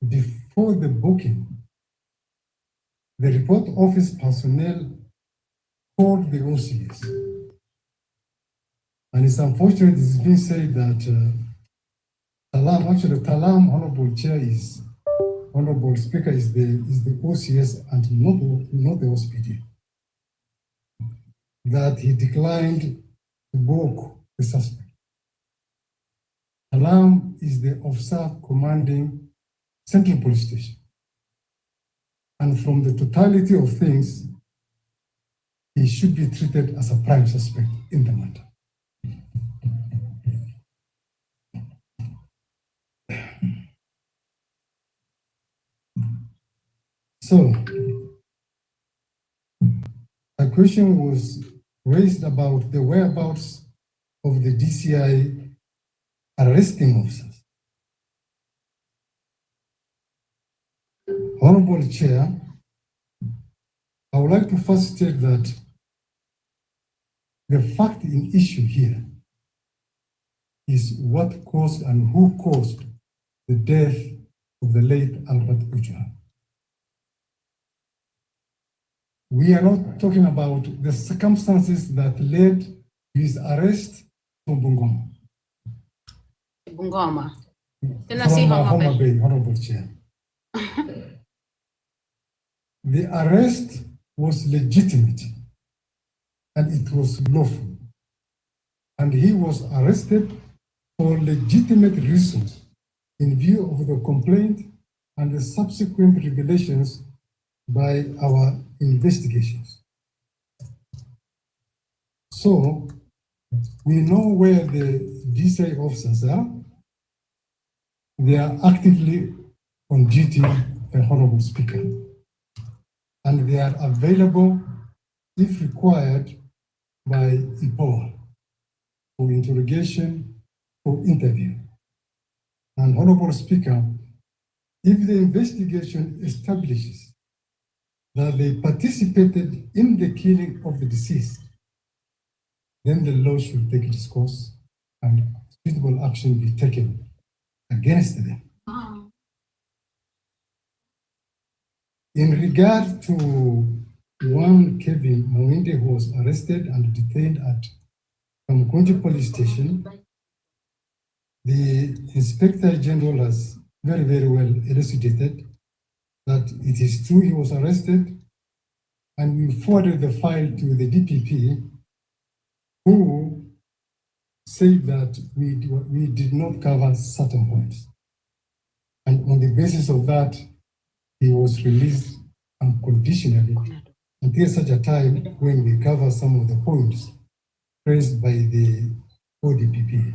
before the booking, the report office personnel called the OCS. And it's unfortunate it's been said that Talam, Honorable Chair, Honorable Speaker, is the OCS and not the OSPD. That he declined to book the suspect. Talam is the officer commanding Central Police Station. And from the totality of things, he should be treated as a prime suspect in the matter. So, a question was raised about the whereabouts of the DCI arresting officers. Honorable Chair, I would like to first state that the fact in issue here is what caused and who caused the death of the late Albert Ojwang. We are not talking about the circumstances that led to his arrest from Bungoma. Bungoma. From Homa Bay, Honorable Chair. The arrest was legitimate and it was lawful. And he was arrested for legitimate reasons in view of the complaint and the subsequent revelations by our investigations. So, we know where the DCI officers are. They are actively on duty, Honorable Speaker. And they are available, if required, by IPOA for interrogation, for interview. And Honorable Speaker, if the investigation establishes that they participated in the killing of the deceased, then the law should take its course and suitable action be taken against them. In regard to one Kevin Mwinde who was arrested and detained at Kamukunji Police Station, the Inspector General has very, very well elucidated that it is true he was arrested, and we forwarded the file to the DPP, who said that we did not cover certain points. And on the basis of that, he was released unconditionally until such a time when we cover some of the points raised by the ODPP.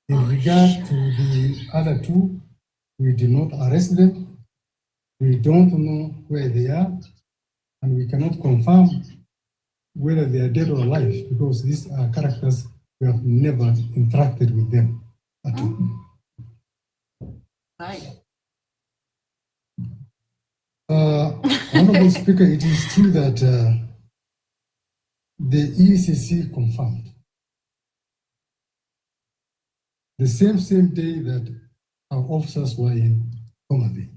In regard to the other two, we did not arrest them. We don't know where they are, and we cannot confirm whether they are dead or alive, because these are characters we have never interacted with them at all. Right. Honorable Speaker, it is true that the ECC confirmed the same day that our officers were in Homa Bay.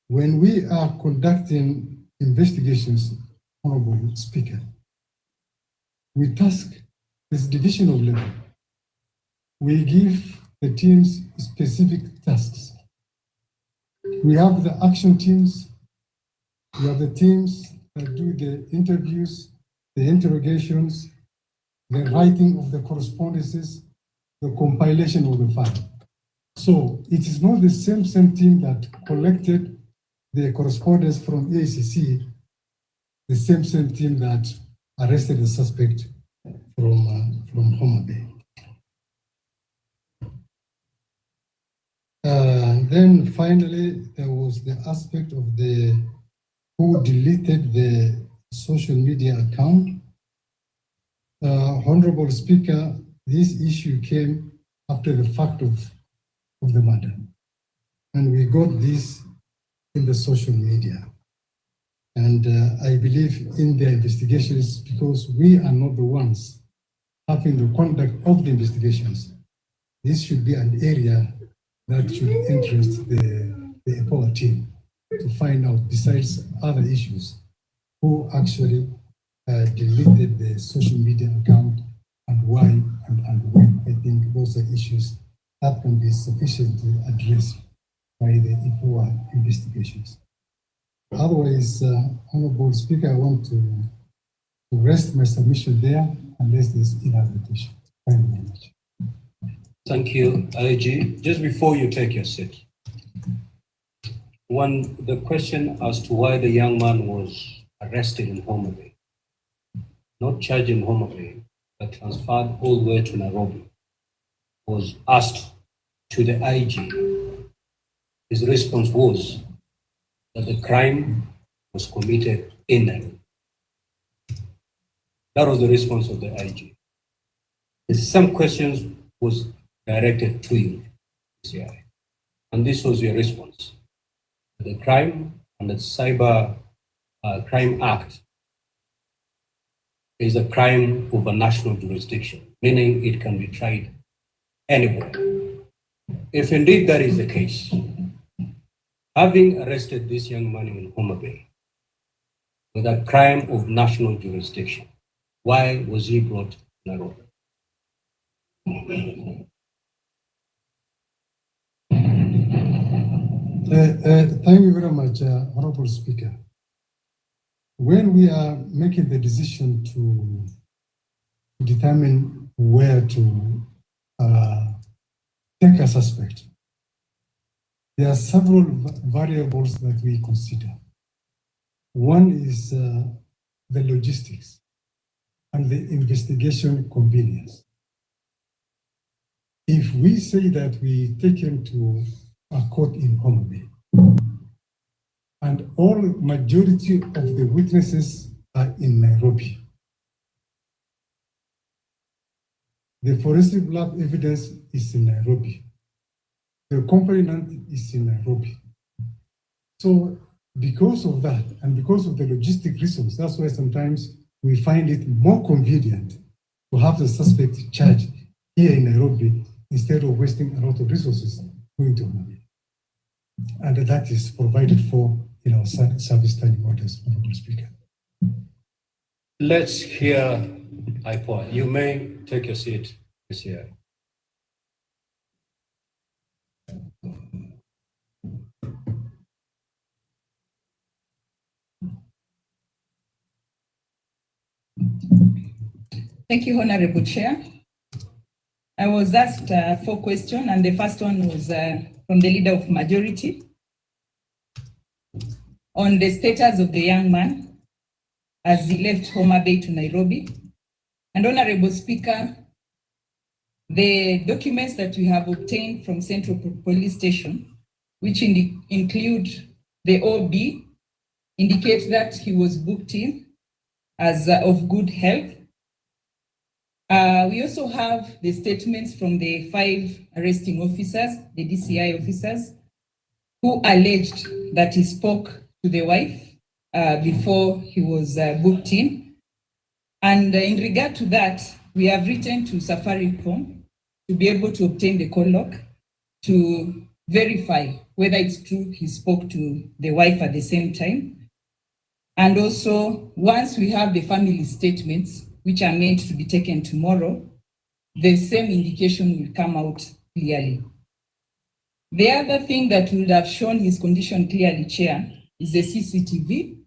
When we are conducting investigations, Honorable Speaker, we task this division of labor. We give the teams specific tasks. We have the action teams, we have the teams that do the interviews, the interrogations, the writing of the correspondences, the compilation of the file. So it is not the same team that collected the correspondence from ACC, the same team that arrested the suspect from Homa Bay. Then finally, there was the aspect of the who deleted the social media account. Honorable Speaker, this issue came after the fact of the matter. And we got this in the social media. And I believe in the investigations, because we are not the ones having the conduct of the investigations. This should be an area that should interest the EPOA team to find out, besides other issues, who actually deleted the social media account and why and when. I think those are issues that can be sufficiently addressed by the EPOA investigations. Otherwise, Honorable Speaker, I want to rest my submission there unless there's interpretation. Thank you very much. Thank you, IG. Just before you take your seat, the question as to why the young man was arrested in Homa Bay, not charged in Homa Bay, but transferred all the way to Nairobi, was asked to the IG. His response was that the crime was committed in Nairobi. That was the response of the IG. Some questions was directed to you, CI, and this was your response. The crime and the Cyber Crime Act is a crime of a national jurisdiction, meaning it can be tried anywhere. If indeed that is the case, having arrested this young man in Homa Bay with a crime of national jurisdiction, why was he brought to Nairobi? Thank you very much, Honorable Speaker. When we are making the decision to determine where to take a suspect, there are several variables that we consider. One is the logistics and the investigation convenience. If we say that we take him to a court in Homa Bay, and all majority of the witnesses are in Nairobi, the forensic lab evidence is in Nairobi, the complainant is in Nairobi. So because of that, and because of the logistic reasons, that's why sometimes we find it more convenient to have the suspect charged here in Nairobi instead of wasting a lot of resources going to Homa Bay. And that is provided for in our service standing orders, Honorable Speaker. Let's hear IPOA. You may take your seat this year. Thank you, Honorable Chair. I was asked 4 questions, and the first one was from the Leader of Majority on the status of the young man as he left Homa Bay to Nairobi. And Honorable Speaker, the documents that we have obtained from Central Police Station, which include the OB, indicate that he was booked in as of good health. We also have the statements from the 5 arresting officers, the DCI officers, who alleged that he spoke to the wife before he was booked in. And in regard to that, we have written to Safaricom to be able to obtain the call log to verify whether it's true he spoke to the wife at the same time. And also, once we have the family statements, which are meant to be taken tomorrow, the same indication will come out clearly. The other thing that would have shown his condition clearly, Chair, is the CCTV,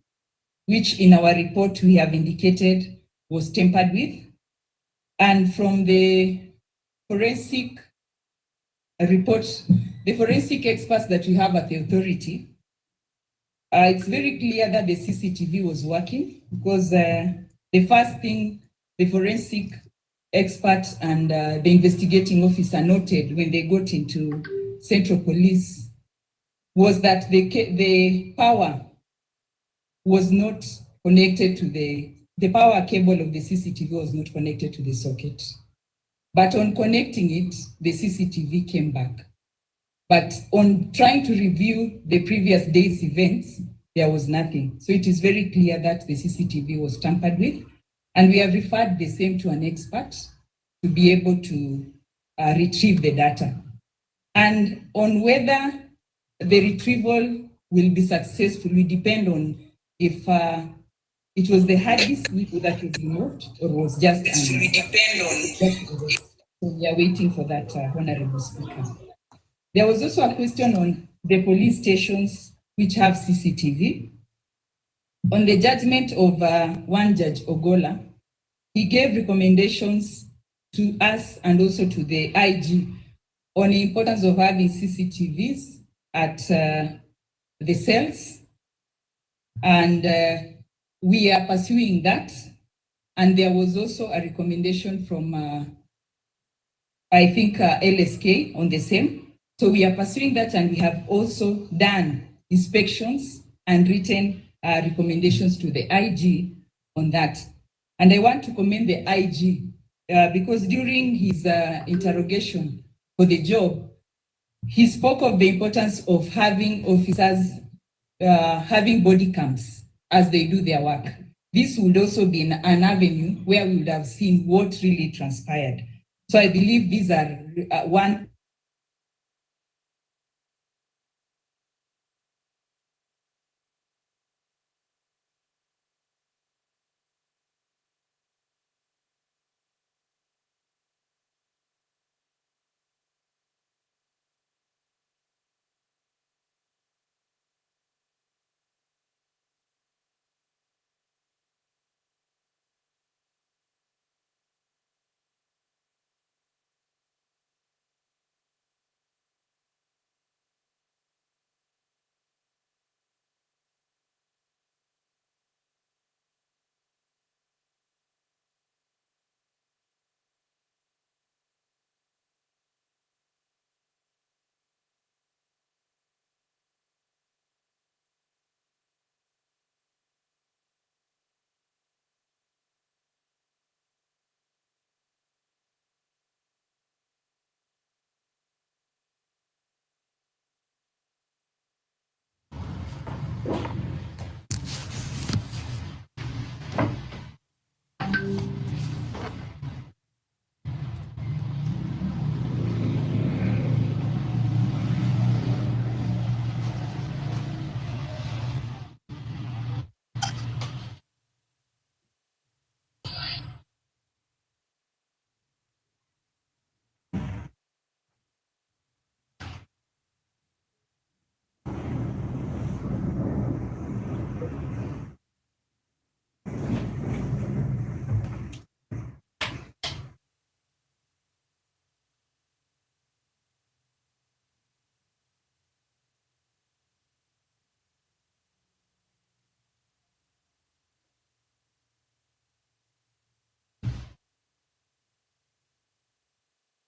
which in our report we have indicated was tampered with. And from the forensic report, the forensic experts that we have at the authority, it's very clear that the CCTV was working, because the first thing the forensic expert and the investigating officer noted when they got into Central Police was that the power was not connected to the power cable of the CCTV was not connected to the socket. But on connecting it, the CCTV came back. But on trying to review the previous day's events, there was nothing. So it is very clear that the CCTV was tampered with. And we have referred the same to an expert to be able to retrieve the data. And on whether the retrieval will be successful will depend on if it was the hard disk that was removed or was just. It will depend on. So we are waiting for that, Honorable Speaker. There was also a question on the police stations which have CCTV. On the judgment of one Judge Ogola, he gave recommendations to us and also to the IG on the importance of having CCTVs at the cells. And we are pursuing that. And there was also a recommendation from, I think, LSK on the same. So we are pursuing that, and we have also done inspections and written recommendations to the IG on that. And I want to commend the IG because during his interrogation for the job, he spoke of the importance of having officers having body cams as they do their work. This would also be an avenue where we would have seen what really transpired. So I believe these are one.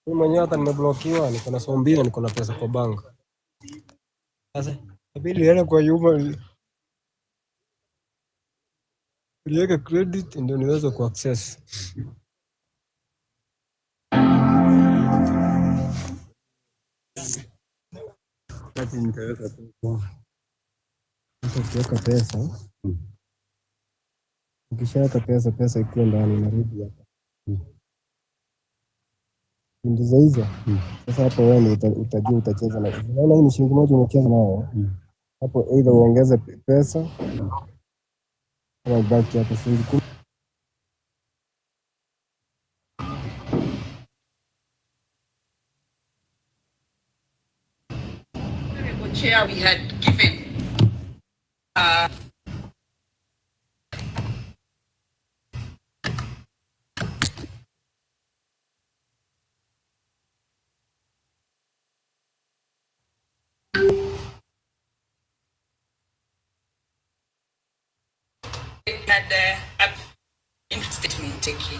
Mimi mwenyewe hata nimeblokiwa, niko na sombia, niko na pesa kwa bank. Sasa inabidi niende kwa Yuma niweke credit ndio niweze ku access. Kati nitaweka tu. Sasa ukiweka pesa. Ukishaweka pesa ikiwa ndani narudi hapa. Ndizo hizo. Sasa hapo wewe utajua utacheza na. Unaona hii ni shilingi moja unacheza nayo. Hapo either uongeze pesa au baki hapo shilingi 10. Chair we had given had interested in taking.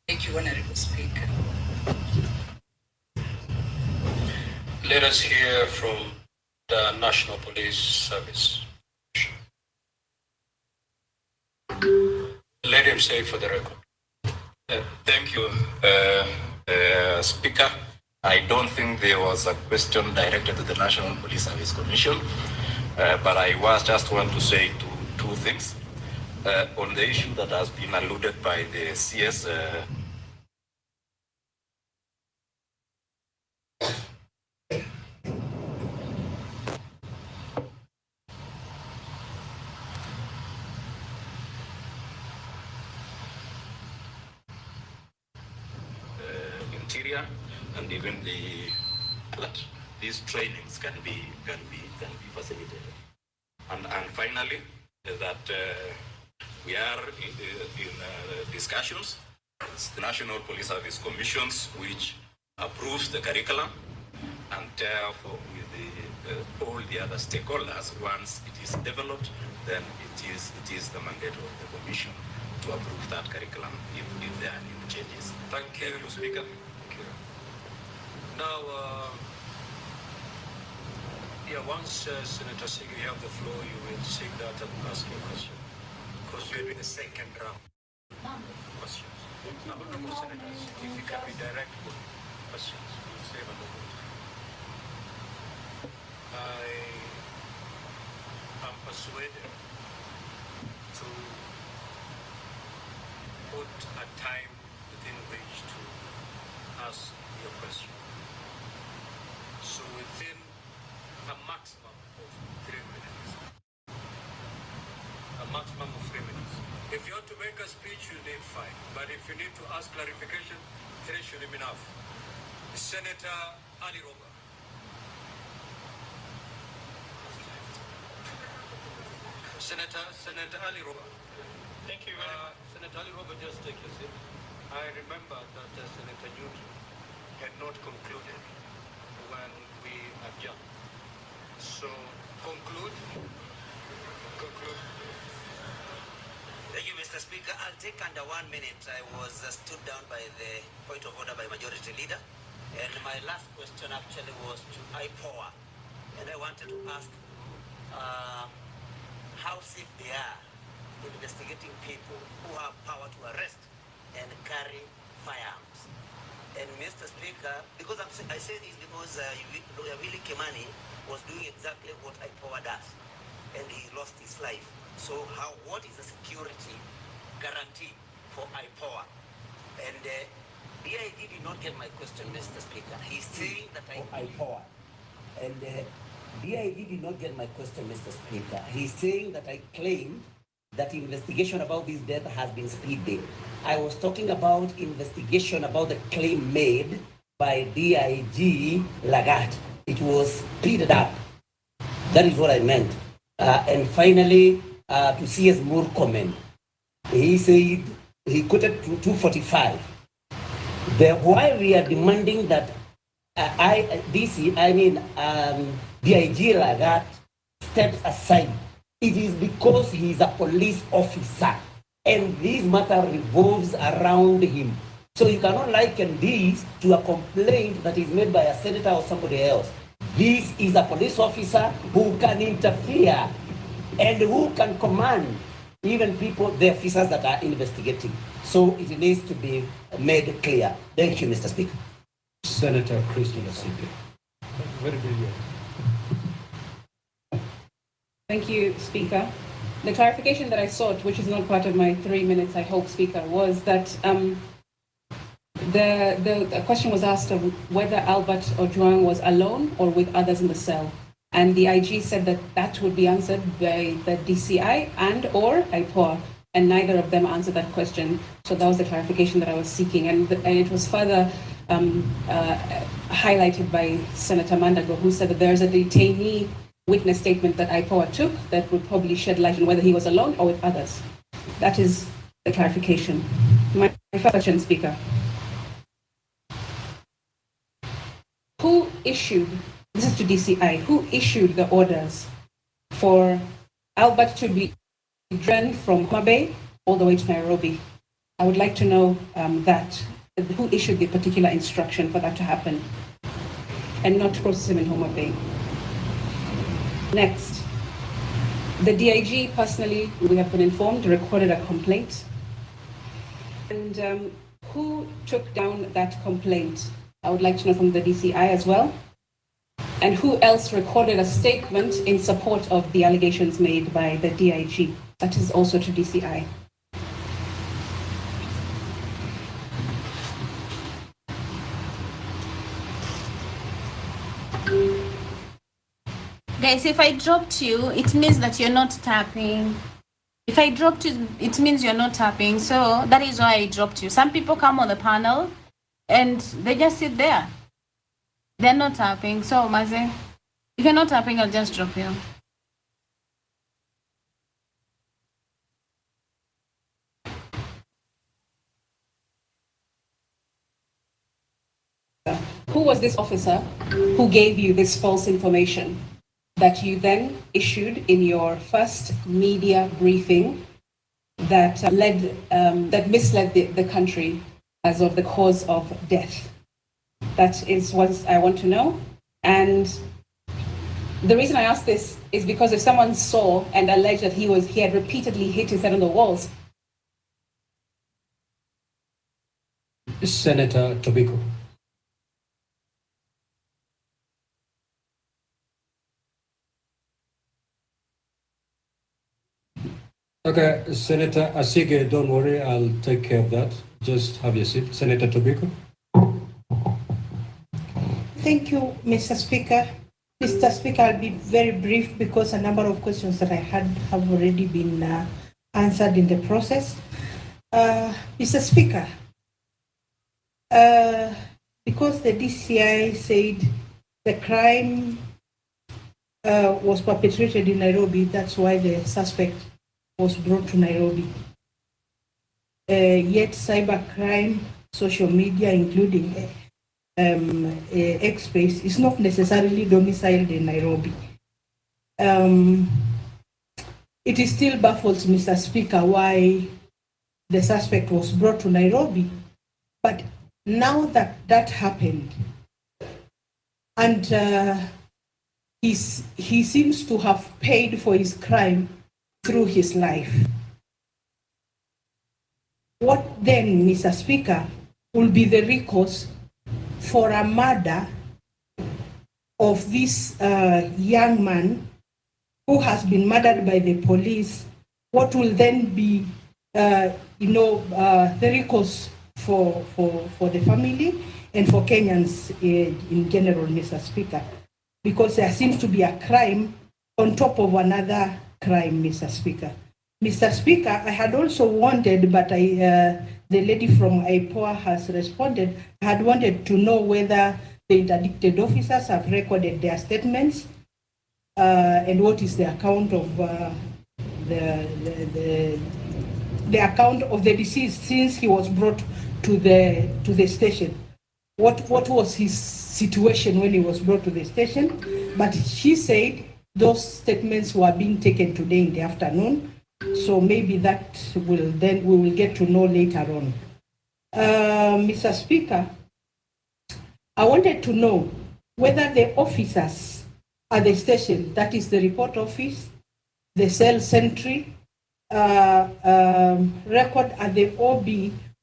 Thank you, Honorable Speaker. Let us hear from the National Police Service. Let him say for the record. Thank you, Speaker. I don't think there was a question directed to the National Police Service Commission, but I just want to say two things. on the issue that has been alluded by the CS. Interior, and even these trainings can be facilitated. And finally, that we are in discussions. It's the National Police Service Commissions which approves the curriculum, and therefore with all the other stakeholders, once it is developed, then it is the mandate of the Commission to approve that curriculum if there are new changes. Thank you, Speaker. Thank you. Now, once Senator Sigi, you have the floor, you will seek that and ask your question. Because we're doing the second round of questions. Honorable Senators, if you can be direct with questions, we'll save on the vote. I am persuaded to put a time within which to ask your question. So within a maximum of 3 minutes. A maximum of 3 minutes. If you want to make a speech, you need 5. But if you need to ask clarification, 3 should be enough. Senator Ali Roba. Senator Ali Roba. Thank you very much. Senator Ali Roba, just take your seat. I remember that Senator Newton had not concluded when we adjourned. So, conclude. Thank you, Mr. Speaker. I'll take under 1 minute. I was stood down by the point of order by Majority Leader. And my last question actually was to IPOA. And I wanted to ask how safe they are investigating people who have power to arrest and carry firearms. And Mr. Speaker, because I say this because Lawyer Willie Kimani was doing exactly what IPOA does, and he lost his life. So what is the security guarantee for IPOA? And DIG did not get my question, Mr. Speaker. He's saying that IPOA. And DIG did not get my question, Mr. Speaker. He's saying that I claim that investigation about this death has been speeded. I was talking about investigation about the claim made by DIG Lagat. It was speeded up. That is what I meant. And finally, to CS Moore comment, he said he quoted to 245. Why we are demanding that DIG Lagat steps aside, it is because he is a police officer and this matter revolves around him. So you cannot liken this to a complaint that is made by a senator or somebody else. This is a police officer who can interfere and who can command even the officers that are investigating. So it needs to be made clear. Thank you, Mr. Speaker. Senator Christopher Sigi. Very good. Thank you, Speaker. The clarification that I sought, which is not part of my 3 minutes, I hope, Speaker, was that the question was asked of whether Albert Ojwang was alone or with others in the cell. And the IG said that that would be answered by the DCI and or IPOA, and neither of them answered that question. So that was the clarification that I was seeking. And it was further highlighted by Senator Mandago, who said that there's a detainee witness statement that IPOA took that would probably shed light on whether he was alone or with others. That is the clarification. My first question, Speaker. Who issued, this is to DCI, who issued the orders for Albert to be driven from Homa Bay all the way to Nairobi? I would like to know that. Who issued the particular instruction for that to happen and not to process him in Homa Bay? Next, the DIG personally, we have been informed, recorded a complaint. And who took down that complaint? I would like to know from the DCI as well. And who else recorded a statement in support of the allegations made by the DIG? that is also to DCI. Guys, if I dropped you, it means that you're not tapping. If I dropped you, it means you're not tapping. So that is why I dropped you. Some people come on the panel and they just sit there. They're not tapping. So, Maze, if you're not tapping, I'll just drop you. Who was this officer who gave you this false information that you then issued in your first media briefing that that misled the country as of the cause of death? That is what I want to know. And the reason I ask this is because if someone saw and alleged that he had repeatedly hit his head on the walls. Senator Tobiko. Okay, Senator Asige, don't worry, I'll take care of that. Just have your seat. Senator Tobiko. Thank you, Mr. Speaker. Mr. Speaker, I'll be very brief because a number of questions that I had have already been answered in the process. Mr. Speaker, because the DCI said the crime was perpetrated in Nairobi, that's why the suspect was brought to Nairobi. Yet cybercrime, social media, including X-Space, is not necessarily domiciled in Nairobi. It is still baffles, Mr. Speaker, why the suspect was brought to Nairobi. But now that that happened, and he seems to have paid for his crime through his life. What then, Mr. Speaker, will be the recourse for a murder of this young man who has been murdered by the police? What will then be, the recourse for the family and for Kenyans in general, Mr. Speaker? Because there seems to be a crime on top of another crime, Mr. Speaker. Mr. Speaker, I had also wanted, but the lady from IPOA has responded, I had wanted to know whether the interdicted officers have recorded their statements and what is the account of the account of the deceased since he was brought to the station. What was his situation when he was brought to the station? But she said those statements were being taken today in the afternoon. So maybe that we will get to know later on. Mr. Speaker, I wanted to know whether the officers at the station, that is the report office, the cell sentry, record at the OB,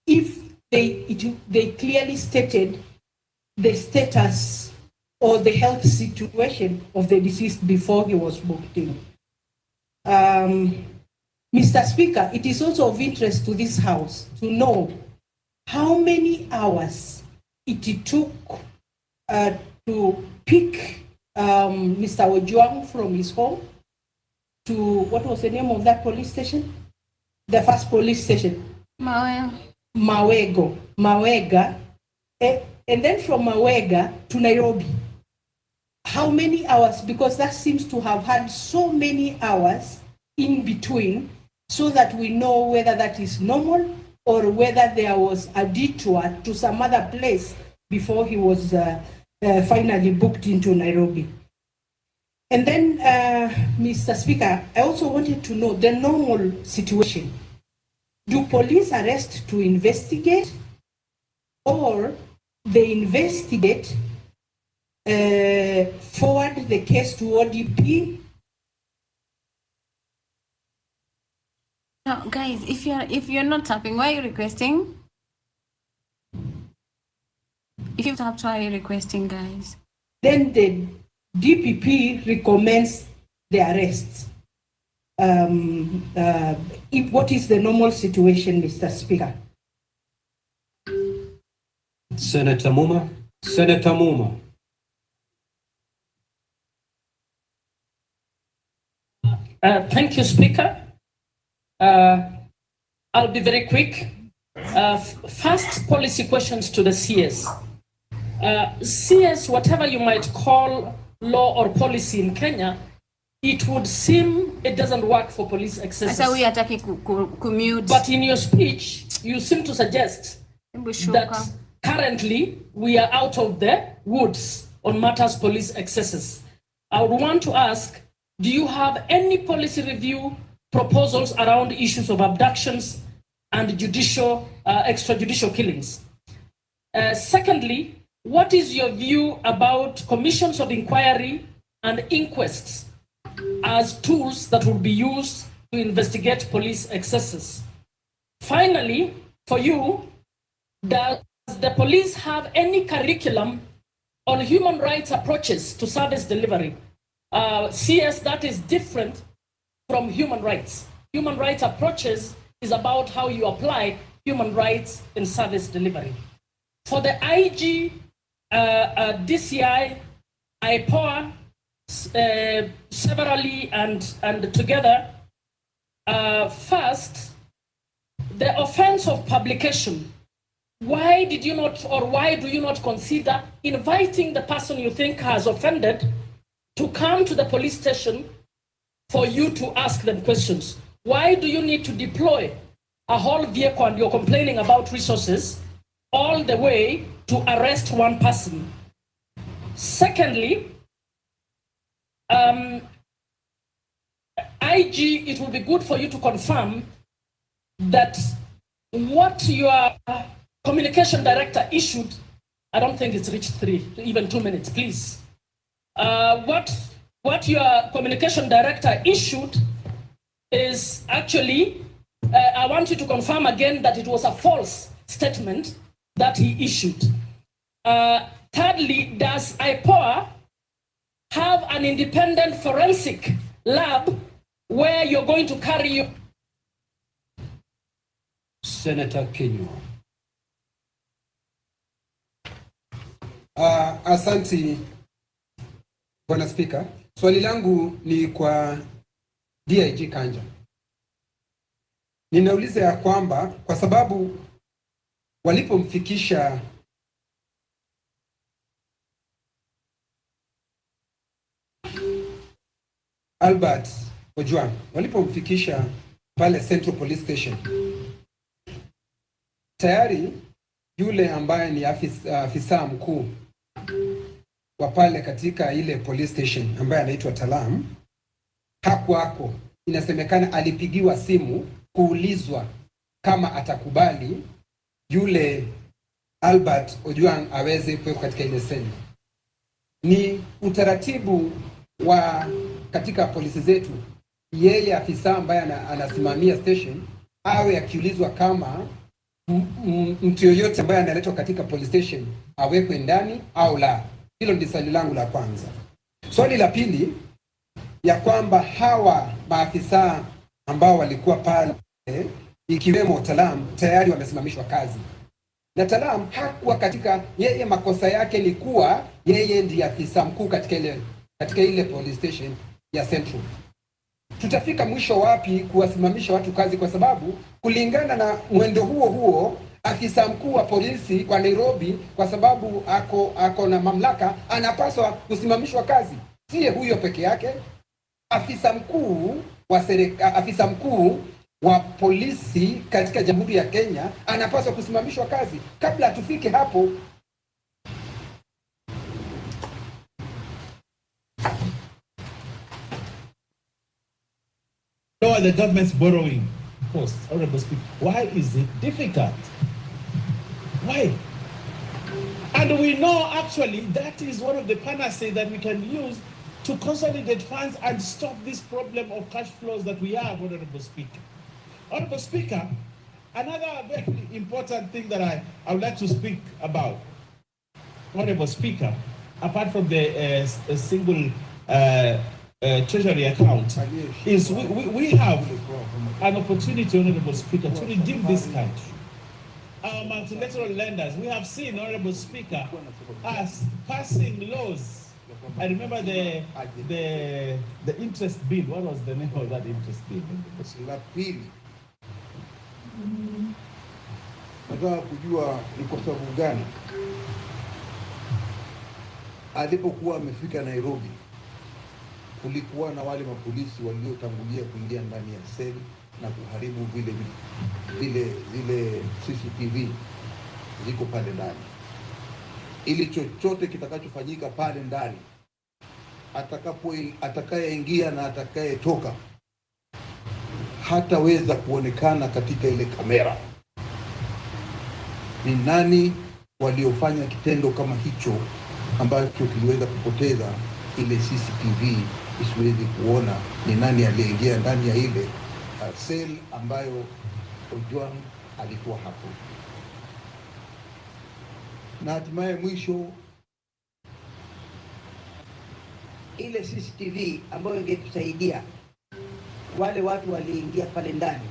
if they clearly stated the status or the health situation of the deceased before he was booked in. Mr. Speaker, it is also of interest to this House to know how many hours it took to pick Mr. Ojwang from his home to, what was the name of that police station? The first police station. Mawega. And then from Mawega to Nairobi. How many hours? Because that seems to have had so many hours in between, so that we know whether that is normal or whether there was a detour to some other place before he was finally booked into Nairobi. And then, Mr. Speaker, I also wanted to know the normal situation. Do police arrest to investigate, or they investigate, forward the case to ODP? No, guys, if you're not tapping, why are you requesting? If you tap, why are you requesting, guys? Then the DPP recommends the arrests. what is the normal situation, Mr. Speaker? Senator Muma. Senator Muma. Thank you, Speaker. I'll be very quick. First, policy questions to the CS. CS, whatever you might call law or policy in Kenya, it would seem it doesn't work for police excesses. Sasa huyu hataki commute. But in your speech, you seem to suggest that currently we are out of the woods on matters police excesses. I would want to ask, do you have any policy review proposals around issues of abductions and extrajudicial killings? Secondly, what is your view about commissions of inquiry and inquests as tools that will be used to investigate police excesses? Finally, for you, does the police have any curriculum on human rights approaches to service delivery? CS, that is different from human rights. Human rights approaches is about how you apply human rights in service delivery. For the IG, DCI, IPOA, severally and together, first, the offense of publication. Why did you not, or why do you not consider inviting the person you think has offended to come to the police station for you to ask them questions? Why do you need to deploy a whole vehicle, and you're complaining about resources, all the way to arrest one person? Secondly, IG, it will be good for you to confirm that what your communication director issued, I don't think it's reached even 2 minutes, please. What your communication director issued is actually, I want you to confirm again that it was a false statement that he issued. Thirdly, does IPOA have an independent forensic lab where you're going to carry your... Senator Kenyo. Asanti Bwana Spika. Swali langu ni kwa DIG Kanja. Ninauliza ya kwamba kwa sababu walipomfikisha Albert Ojwang, walipomfikisha pale Central Police Station, tayari yule ambaye ni afisa mkuu wa pale katika ile police station ambaye anaitwa Talam hakuwako. Inasemekana alipigiwa simu kuulizwa kama atakubali yule Albert Ojwang aweze kuwekwa katika ile seli. Ni utaratibu wa katika polisi zetu, yeye afisa ambaye anasimamia station awe akiulizwa kama mtu yoyote ambaye analetwa katika police station awekwe ndani au la. Hilo ndi swali langu la kwanza. Swali la pili, ya kwamba hawa maafisa ambao walikuwa pale ikiwemo Talam tayari wamesimamishwa kazi. Na Talam hakuwa katika, yeye makosa yake ni kuwa yeye ndiye afisa mkuu katika ile police station ya Central. Tutafika mwisho wapi kuwasimamisha watu kazi, kwa sababu kulingana na mwendo huo afisa mkuu wa polisi wa Nairobi, kwa sababu ako na mamlaka, anapaswa kusimamishwa kazi. Siye huyo peke yake, afisa mkuu wa polisi katika Jamhuri ya Kenya anapaswa kusimamishwa kazi. Kabla tufike hapo, the government's borrowing costs. Honorable Speaker, why is it difficult? Why? And we know actually that is one of the panacea that we can use to consolidate funds and stop this problem of cash flows that we have, Honorable Speaker. Honorable Speaker, another very important thing that I would like to speak about, Honorable Speaker, apart from the single treasury account, is we have an opportunity, Honorable Speaker, to redeem this country. Our multilateral lenders, we have seen, Honorable Speaker, us passing laws. I remember the interest bill. What was the name of that interest bill? La pili, nataka kujua ni kwa sababu gani alipokuwa amefika Nairobi kulikuwa na wale mapolisi waliotangulia kuingia ndani ya seli na kuharibu zile CCTV ziko pale ndani, ili chochote kitakachofanyika pale ndani, atakayeingia na atakayetoka hataweza kuonekana katika ile kamera. Ni nani waliofanya kitendo kama hicho ambacho kiliweza kupoteza ile CCTV isiwezi kuona ni nani aliyeingia ndani ya ile cell ambayo Ojwang alikuwa hapo. Na hatimaye mwisho, ile CCTV ambayo ingetusaidia wale watu waliingia pale ndani,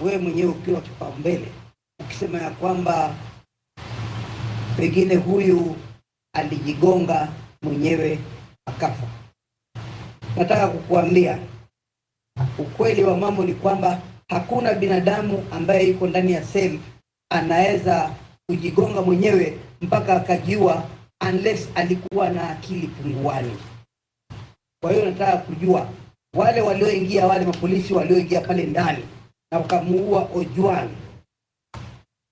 wewe mwenyewe ukiwa kipaumbele ukisema ya kwamba pengine huyu alijigonga mwenyewe akafa. Nataka kukuambia ukweli wa mambo ni kwamba hakuna binadamu ambaye yuko ndani ya seli anaweza kujigonga mwenyewe mpaka akajiua unless alikuwa na akili punguani. Kwa hiyo nataka kujua wale walioingia, wale mapolisi walioingia pale ndani na wakamuua Ojwang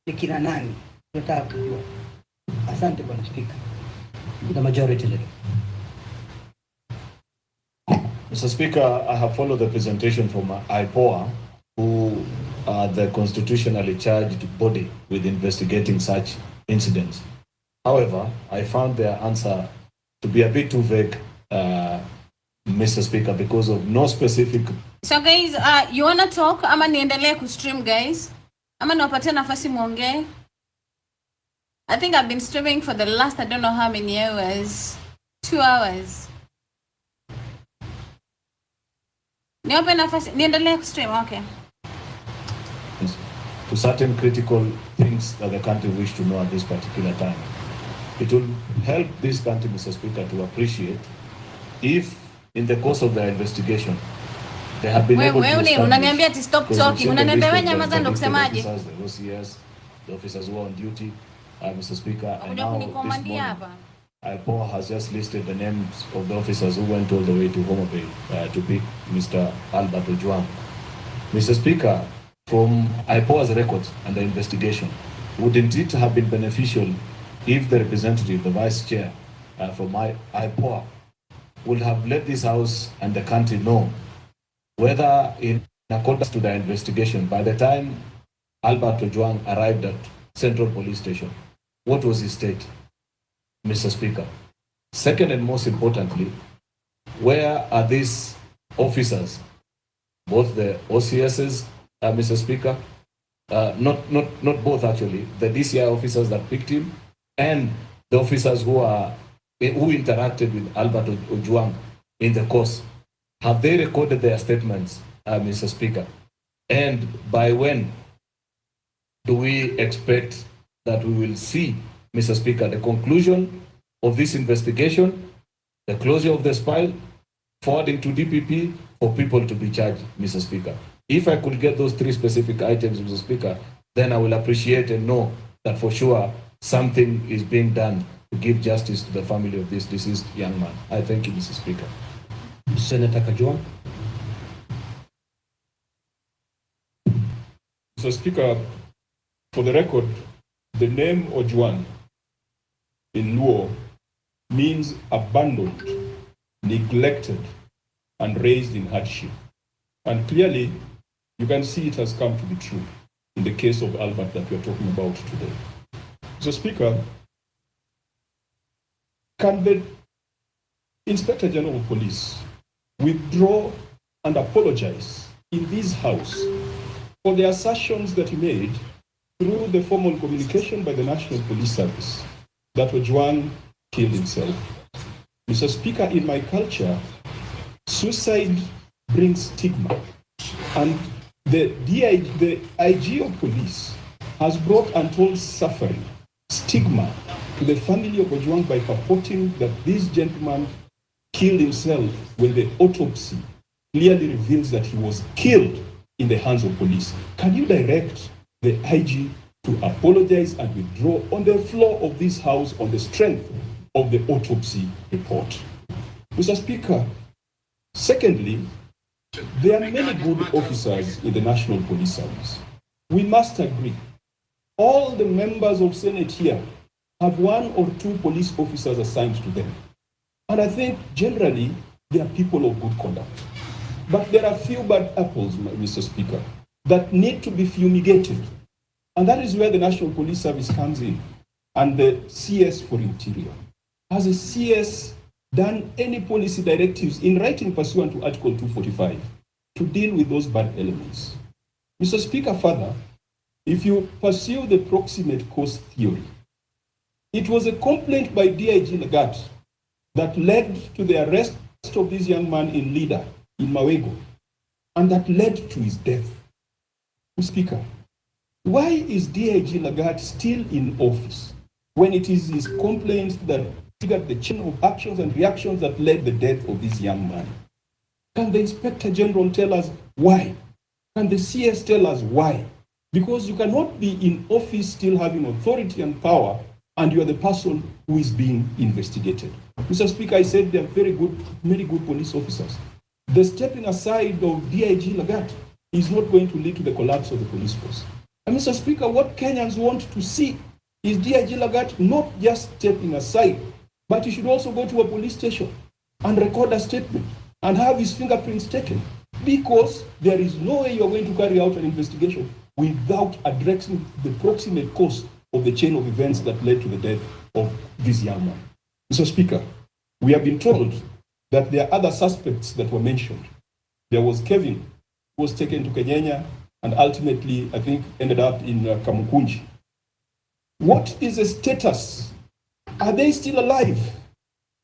ni kina nani? Nataka kujua. Asante Bwana Spika. The majority leader. Mr. Speaker, I have followed the presentation from IPOA, who are the constitutionally charged body with investigating such incidents. However, I found their answer to be a bit too vague, Mr. Speaker, because of no specific... So guys, you wanna talk? Ama niendelee kustream guys? Ama niwapatie nafasi muongee? I think I've been streaming for the last, I don't know how many hours. 2 hours. Niwape nafasi, niendelee kustream, okay. To certain critical things that the country wish to know at this particular time. It will help this country, Mr. Speaker, to appreciate if in the course of their investigation they have been able to establish, unaniambia ati stop talking, unaniambia wewe nyamaza ndo kusemaje? The OCS, the officers who are on duty, Mr. Speaker, and now this morning, IPOA has just listed the names of the officers who went all the way to Homa Bay to pick Mr. Albert Ojwang. Mr. Speaker, from IPOA's records and the investigation, wouldn't it have been beneficial if the representative, the vice chair from IPOA, would have let this House and the country know whether in accordance to the investigation, by the time Albert Ojwang arrived at Central Police Station, what was his state, Mr. Speaker? Second and most importantly, where are these officers, both the OCSs, Mr. Speaker, not both actually, the DCI officers that picked him and the officers who interacted with Albert Ojwang in the course? Have they recorded their statements, Mr. Speaker? And by when do we expect that we will see, Mr. Speaker, the conclusion of this investigation, the closure of the file, forwarding to DPP for people to be charged, Mr. Speaker? If I could get those 3 specific items, Mr. Speaker, then I will appreciate and know that for sure something is being done to give justice to the family of this deceased young man. I thank you, Mr. Speaker. Senator Kajwang. Mr. Speaker, for the record, the name Ojwang in Luo means abandoned, neglected, and raised in hardship. And clearly, you can see it has come to be true in the case of Albert that we are talking about today. Mr. Speaker, can the Inspector General of Police withdraw and apologize in this House for the assertions that he made through the formal communication by the National Police Service that Ojwang killed himself? Mr. Speaker, in my culture, Suicide brings stigma. And the IG of police has brought untold suffering, stigma to the family of Ojwang by purporting that this gentleman killed himself when the autopsy clearly reveals that he was killed in the hands of police. Can you direct the IG to apologize and withdraw on the floor of this house on the strength of the autopsy report? Mr. Speaker, secondly, there are many good officers in the National Police Service. We must agree, all the members of Senate here have 1 or 2 police officers assigned to them. And I think generally they are people of good conduct. But there are few bad apples, Mr. Speaker, that need to be fumigated. And that is where the National Police Service comes in, and the CS for Interior. Has a CS done any policy directives in writing pursuant to Article 245 to deal with those bad elements? Mr. Speaker, further, if you pursue the proximate cause theory, it was a complaint by DIG Lagat that led to the arrest of this young man in Lida, in Mawego, and that led to his death. Mr. Speaker, why is DIG Lagat still in office when it is his complaints that triggered the chain of actions and reactions that led the death of this young man? Can the Inspector General tell us why? Can the CS tell us why? Because you cannot be in office still having authority and power, and you are the person who is being investigated. Mr. Speaker, I said there are many good police officers. The stepping aside of DIG Lagat is not going to lead to the collapse of the police force. And Mr. Speaker, what Kenyans want to see is DIG Lagat not just stepping aside, but he should also go to a police station and record a statement and have his fingerprints taken, because there is no way you are going to carry out an investigation without addressing the proximate cause of the chain of events that led to the death of this young man. Mr. Speaker, we have been told that there are other suspects that were mentioned. There was Kevin, who was taken to Kenyanya and ultimately, I think, ended up in Kamukunji. What is the status? Are they still alive?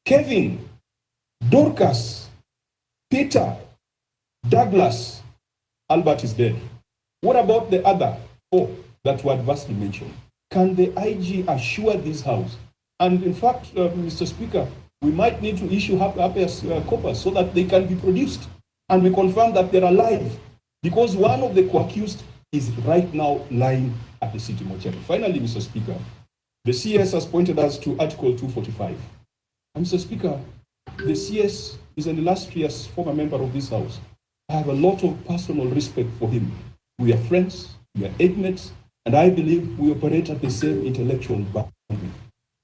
Kevin, Dorcas, Peter, Douglas, Albert is dead. What about the other 4 that were adversely mentioned? Can the IG assure this House? And in fact, Mr. Speaker, we might need to issue habeas corpus so that they can be produced. And we confirm that they're alive, because one of the co-accused is right now lying at the city mortuary. Finally, Mr. Speaker, the CS has pointed us to Article 245. And Mr. Speaker, the CS is an illustrious former member of this House. I have a lot of personal respect for him. We are friends, we are intimates, and I believe we operate at the same intellectual boundary.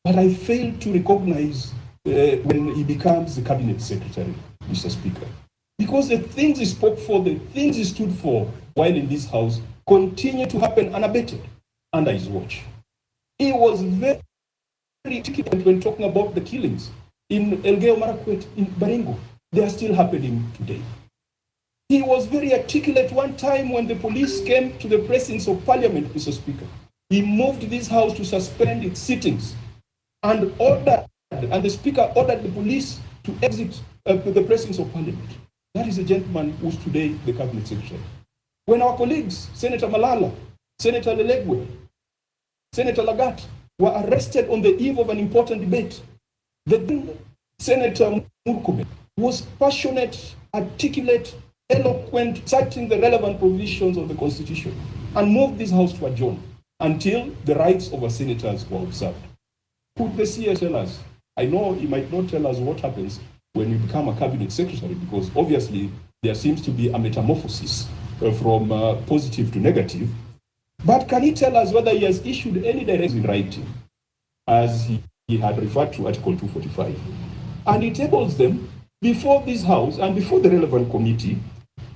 But I fail to recognize when he becomes the cabinet secretary, Mr. Speaker. Because the things he spoke for, the things he stood for while in this House continue to happen unabated under his watch. He was very articulate when talking about the killings in Elgeyo Marakwet, in Baringo. They are still happening today. He was very articulate one time when the police came to the presence of Parliament, Mr. Speaker. He moved this House to suspend its sittings and the Speaker ordered the police to exit the presence of Parliament. That is a gentleman who's today the Cabinet Secretary. When our colleagues, Senator Malala, Senator Lelegwe, Senator Lagat, were arrested on the eve of an important debate, the Senator Murkomen was passionate, articulate, eloquent, citing the relevant provisions of the Constitution, and moved this House to adjourn until the rights of our senators were observed. Could the CS tell us? I know he might not tell us what happens when you become a cabinet secretary, because obviously there seems to be a metamorphosis from positive to negative. But can he tell us whether he has issued any directives in writing, as he had referred to Article 245? And he tables them before this House and before the relevant committee,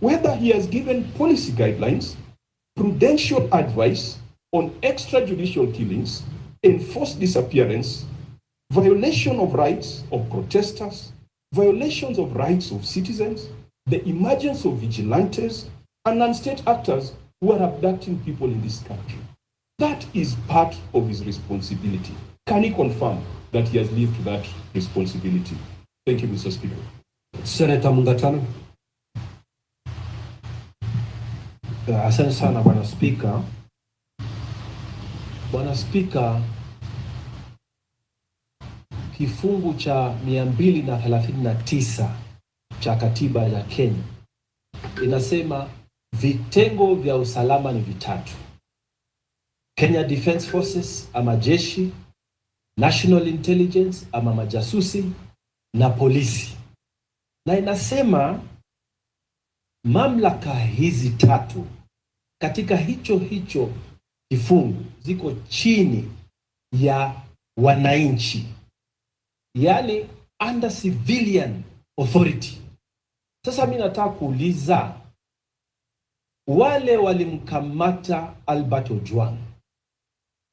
whether he has given policy guidelines, prudential advice on extrajudicial killings, enforced disappearance, violation of rights of protesters, violations of rights of citizens, the emergence of vigilantes and non-state actors who are abducting people in this country. That is part of his responsibility. Can he confirm that he has lived to that responsibility? Thank you, Mr. Speaker. Senator Mungatano. Asante sana Bwana Spika. Bwana Spika, kifungu cha 239 cha katiba ya Kenya inasema vitengo vya usalama ni vitatu: Kenya Defence Forces ama jeshi, National Intelligence ama majasusi, na polisi. Na inasema mamlaka hizi tatu katika hicho kifungu ziko chini ya wananchi, yani under civilian authority. Sasa mimi nataka kuuliza, wale walimkamata Albert Ojwang,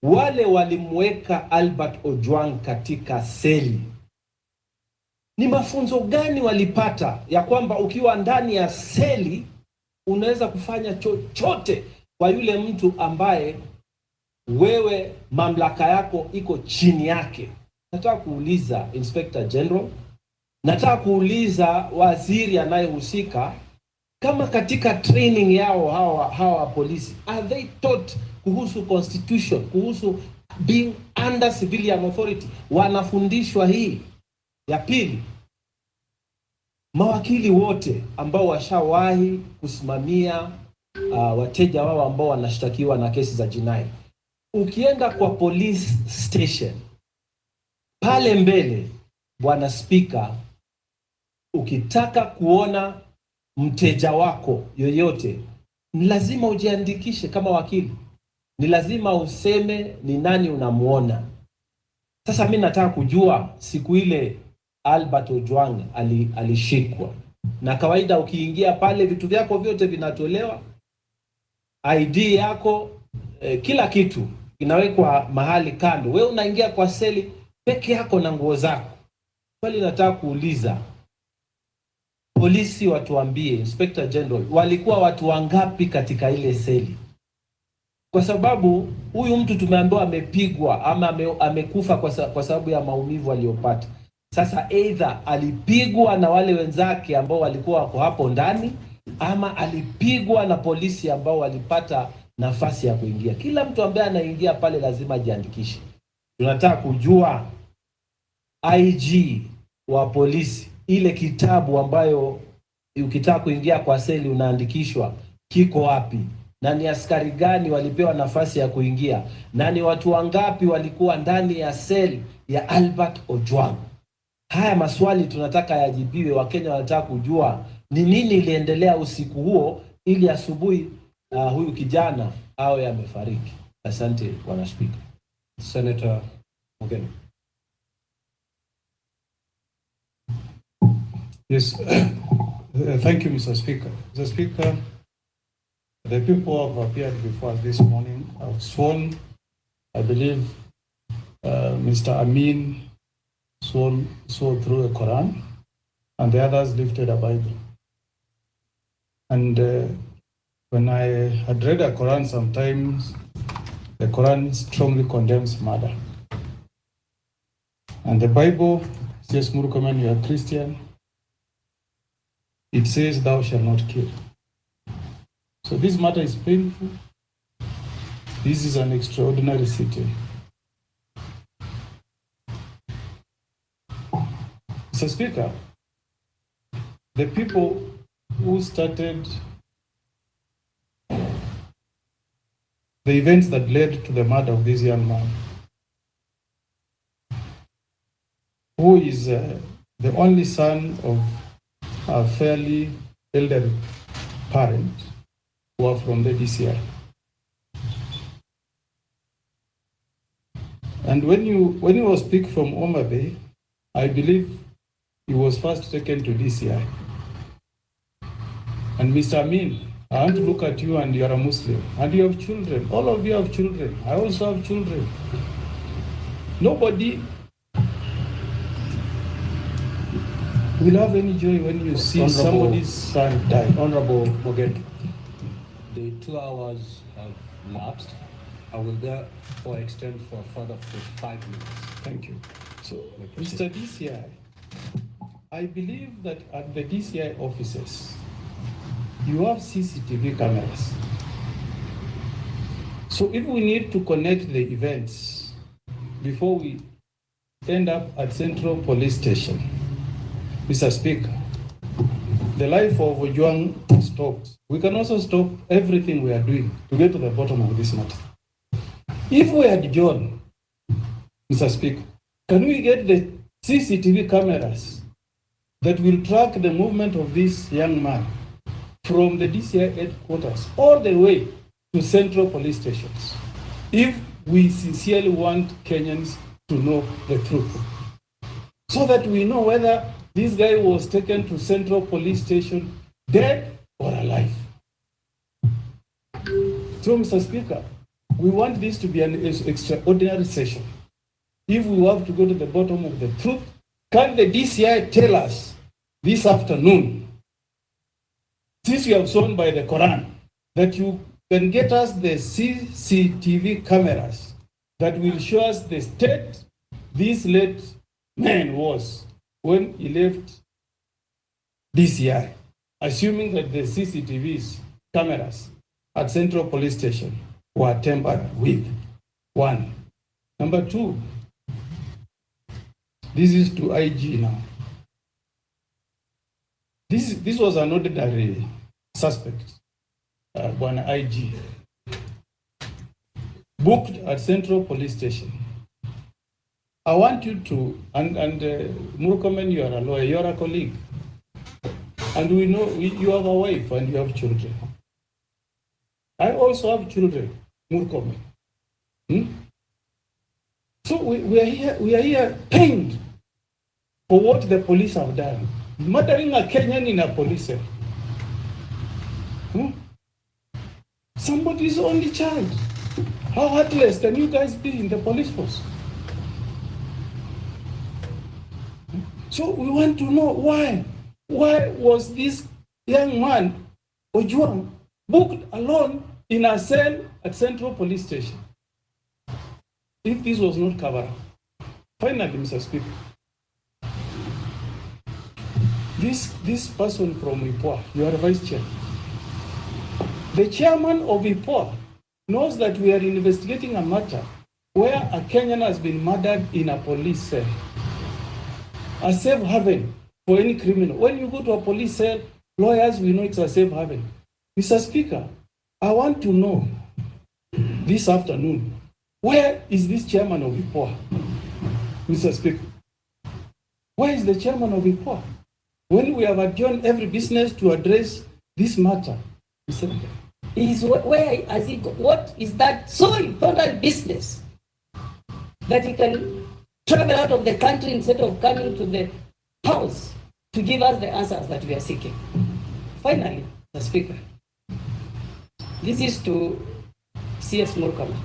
wale walimweka Albert Ojwang katika seli, ni mafunzo gani walipata ya kwamba ukiwa ndani ya seli unaweza kufanya chochote kwa yule mtu ambaye wewe mamlaka yako iko chini yake? Nataka kuuliza Inspector General, nataka kuuliza waziri anayehusika, kama katika training yao hawa polisi, are they taught kuhusu constitution, kuhusu being under civilian authority? Wanafundishwa hii? Ya pili, mawakili wote ambao washawahi kusimamia wateja wao ambao wanashtakiwa na kesi za jinai, ukienda kwa police station pale mbele, Bwana Spika, ukitaka kuona mteja wako yoyote, ni lazima ujiandikishe kama wakili, ni lazima useme ni nani unamuona. Sasa mimi nataka kujua, siku ile Albert Ojwang alishikwa, na kawaida ukiingia pale vitu vyako vyote vinatolewa, ID yako, kila kitu inawekwa mahali kando, wewe unaingia kwa seli peke yako na nguo zako. Swali nataka kuuliza, polisi watuambie, Inspector General, walikuwa watu wangapi katika ile seli? Kwa sababu huyu mtu tumeambiwa amepigwa ama amekufa kwa sababu ya maumivu aliyopata. Sasa either alipigwa na wale wenzake ambao walikuwa wako hapo ndani, ama alipigwa na polisi ambao walipata nafasi ya kuingia. Kila mtu ambaye anaingia pale lazima ajiandikishe. Tunataka kujua IG wa polisi, ile kitabu ambayo ukitaka kuingia kwa seli unaandikishwa, kiko wapi? Na ni askari gani walipewa nafasi ya kuingia? Na ni watu wangapi walikuwa ndani ya seli ya Albert Ojwang? Haya maswali tunataka yajibiwe. Wakenya wanataka kujua ni nini iliendelea usiku huo, ili asubuhi huyu kijana awe amefariki. Asante Bwana Spika. Senator Mugeni. Yes, thank you, Mr. Speaker. Mr. Speaker, the people who have appeared before us this morning have sworn, I believe, Mr. Amin swore through the Quran, and the others lifted a Bible. And when I had read the Quran, sometimes the Quran strongly condemns murder. And the Bible says, Murukaman, you are Christian. It says, thou shalt not kill. So this matter is painful. This is an extraordinary sitting. Mr. Speaker, the people who started the events that led to the murder of this young man, who is the only son of a fairly elderly parent, who are from the DCI. And when he was picked from Homa Bay, I believe he was first taken to DCI. And Mr. Amin, I want to look at you, and you are a Muslim, and you have children. All of you have children. I also have children. Nobody will have any joy when you see somebody's son die. Honorable Mugeni, the 2 hours have lapsed. I will therefore extend for a further 5 minutes. Thank you. So, Mr. DCI, I believe that at the DCI offices, you have CCTV cameras. So if we need to connect the events before we end up at Central Police Station, Mr. Speaker, the life of Ojwang stopped. We can also stop everything we are doing to get to the bottom of this matter. If we adjourn, Mr. Speaker, can we get the CCTV cameras that will track the movement of this young man from the DCI headquarters all the way to central police stations, if we sincerely want Kenyans to know the truth, so that we know whether this guy was taken to central police station dead or alive. So, Mr. Speaker, we want this to be an extraordinary session. If we have to go to the bottom of the truth, can the DCI tell us this afternoon, since you have shown by the Quran, that you can get us the CCTV cameras that will show us the state this late man was when he left DCI, assuming that the CCTV's cameras at Central Police Station were tampered with. One. Number two, this is to IG now. This was an ordinary suspect, one IG, booked at Central Police Station. I want you to, and Murkomen, you are a lawyer, you are a colleague, and we know you have a wife and you have children. I also have children, Murkomen. So we are here pained for what the police have done. Murdering a Kenyan in a police cell. Somebody's only child. How heartless can you guys be in the police force? So we want to know why. Why was this young man, Ojwang, booked alone in a cell at Central Police Station? If this was not covered up. Finally, Mr. Speaker, this person from IPOA, you are a vice chair. The chairman of IPOA knows that we are investigating a matter where a Kenyan has been murdered in a police cell. A safe haven for any criminal. When you go to a police cell, lawyers will know it's a safe haven. Mr. Speaker, I want to know this afternoon, where is this chairman of IPOA? Mr. Speaker, where is the chairman of IPOA? When we have adjourned every business to address this matter, what is that so important business that he can travel out of the country instead of coming to the house to give us the answers that we are seeking? Finally, the Speaker, this is to CS Murkama,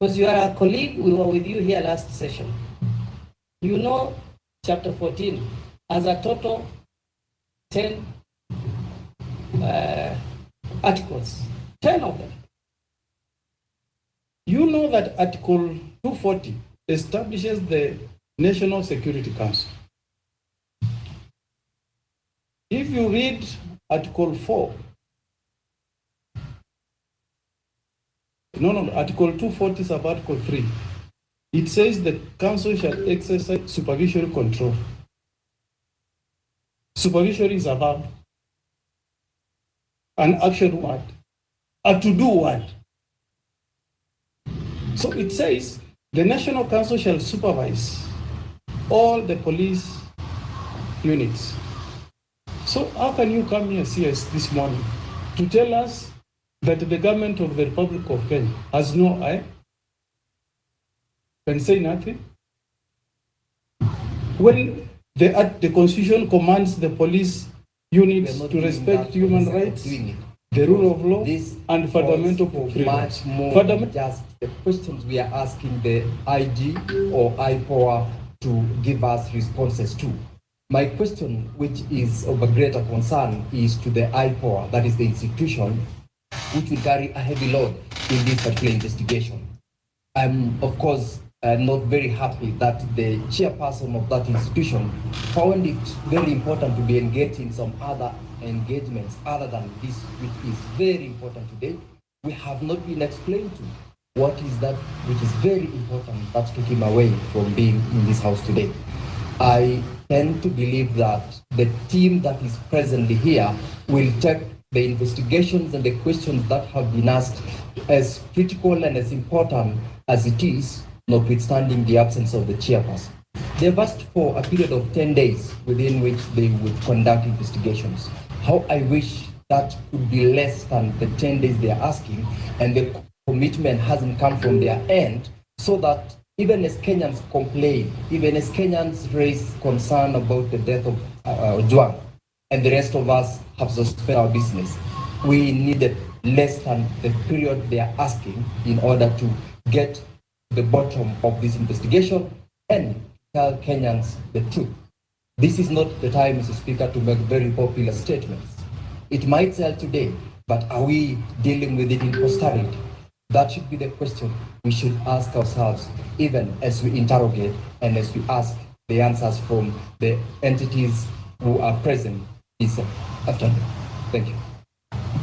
because you are a colleague. We were with you here last session. You know, chapter 14 has a total 10 articles, 10 of them. You know that Article 240 establishes the National Security Council. If you read Article 4, Article 240 is about Article 3. It says the council shall exercise supervisory control. Supervisory is about an action word, a to-do word. So it says the National Council shall supervise all the police units. So how can you come here, CS, this morning to tell us that the government of the Republic of Kenya has no eye? Can say nothing? When the Constitution commands the police units to respect human rights, the rule of law, and fundamental freedoms. Much more than just the questions we are asking the IG or IPOA to give us responses to. My question, which is of a greater concern, is to the IPOA, that is the institution which will carry a heavy load in this particular investigation. I'm, of course, not very happy that the chairperson of that institution found it very important to be engaged in some other engagements other than this, which is very important today. We have not been explained to what is that which is very important that took him away from being in this house today. I tend to believe that the team that is presently here will take the investigations and the questions that have been asked as critical and as important as it is, notwithstanding the absence of the chairperson. They've asked for a period of 10 days within which they would conduct investigations. How I wish that could be less than the 10 days they are asking, and the commitment hasn't come from their end, so that even as Kenyans complain, even as Kenyans raise concern about the death of Ojwang, and the rest of us have suspended our business, we needed less than the period they are asking in order to get to the bottom of this investigation and tell Kenyans the truth. This is not the time, Mr. Speaker, to make very popular statements. It might sell today, but are we dealing with it in posterity? That should be the question we should ask ourselves, even as we interrogate and as we ask the answers from the entities who are present this afternoon. Thank you.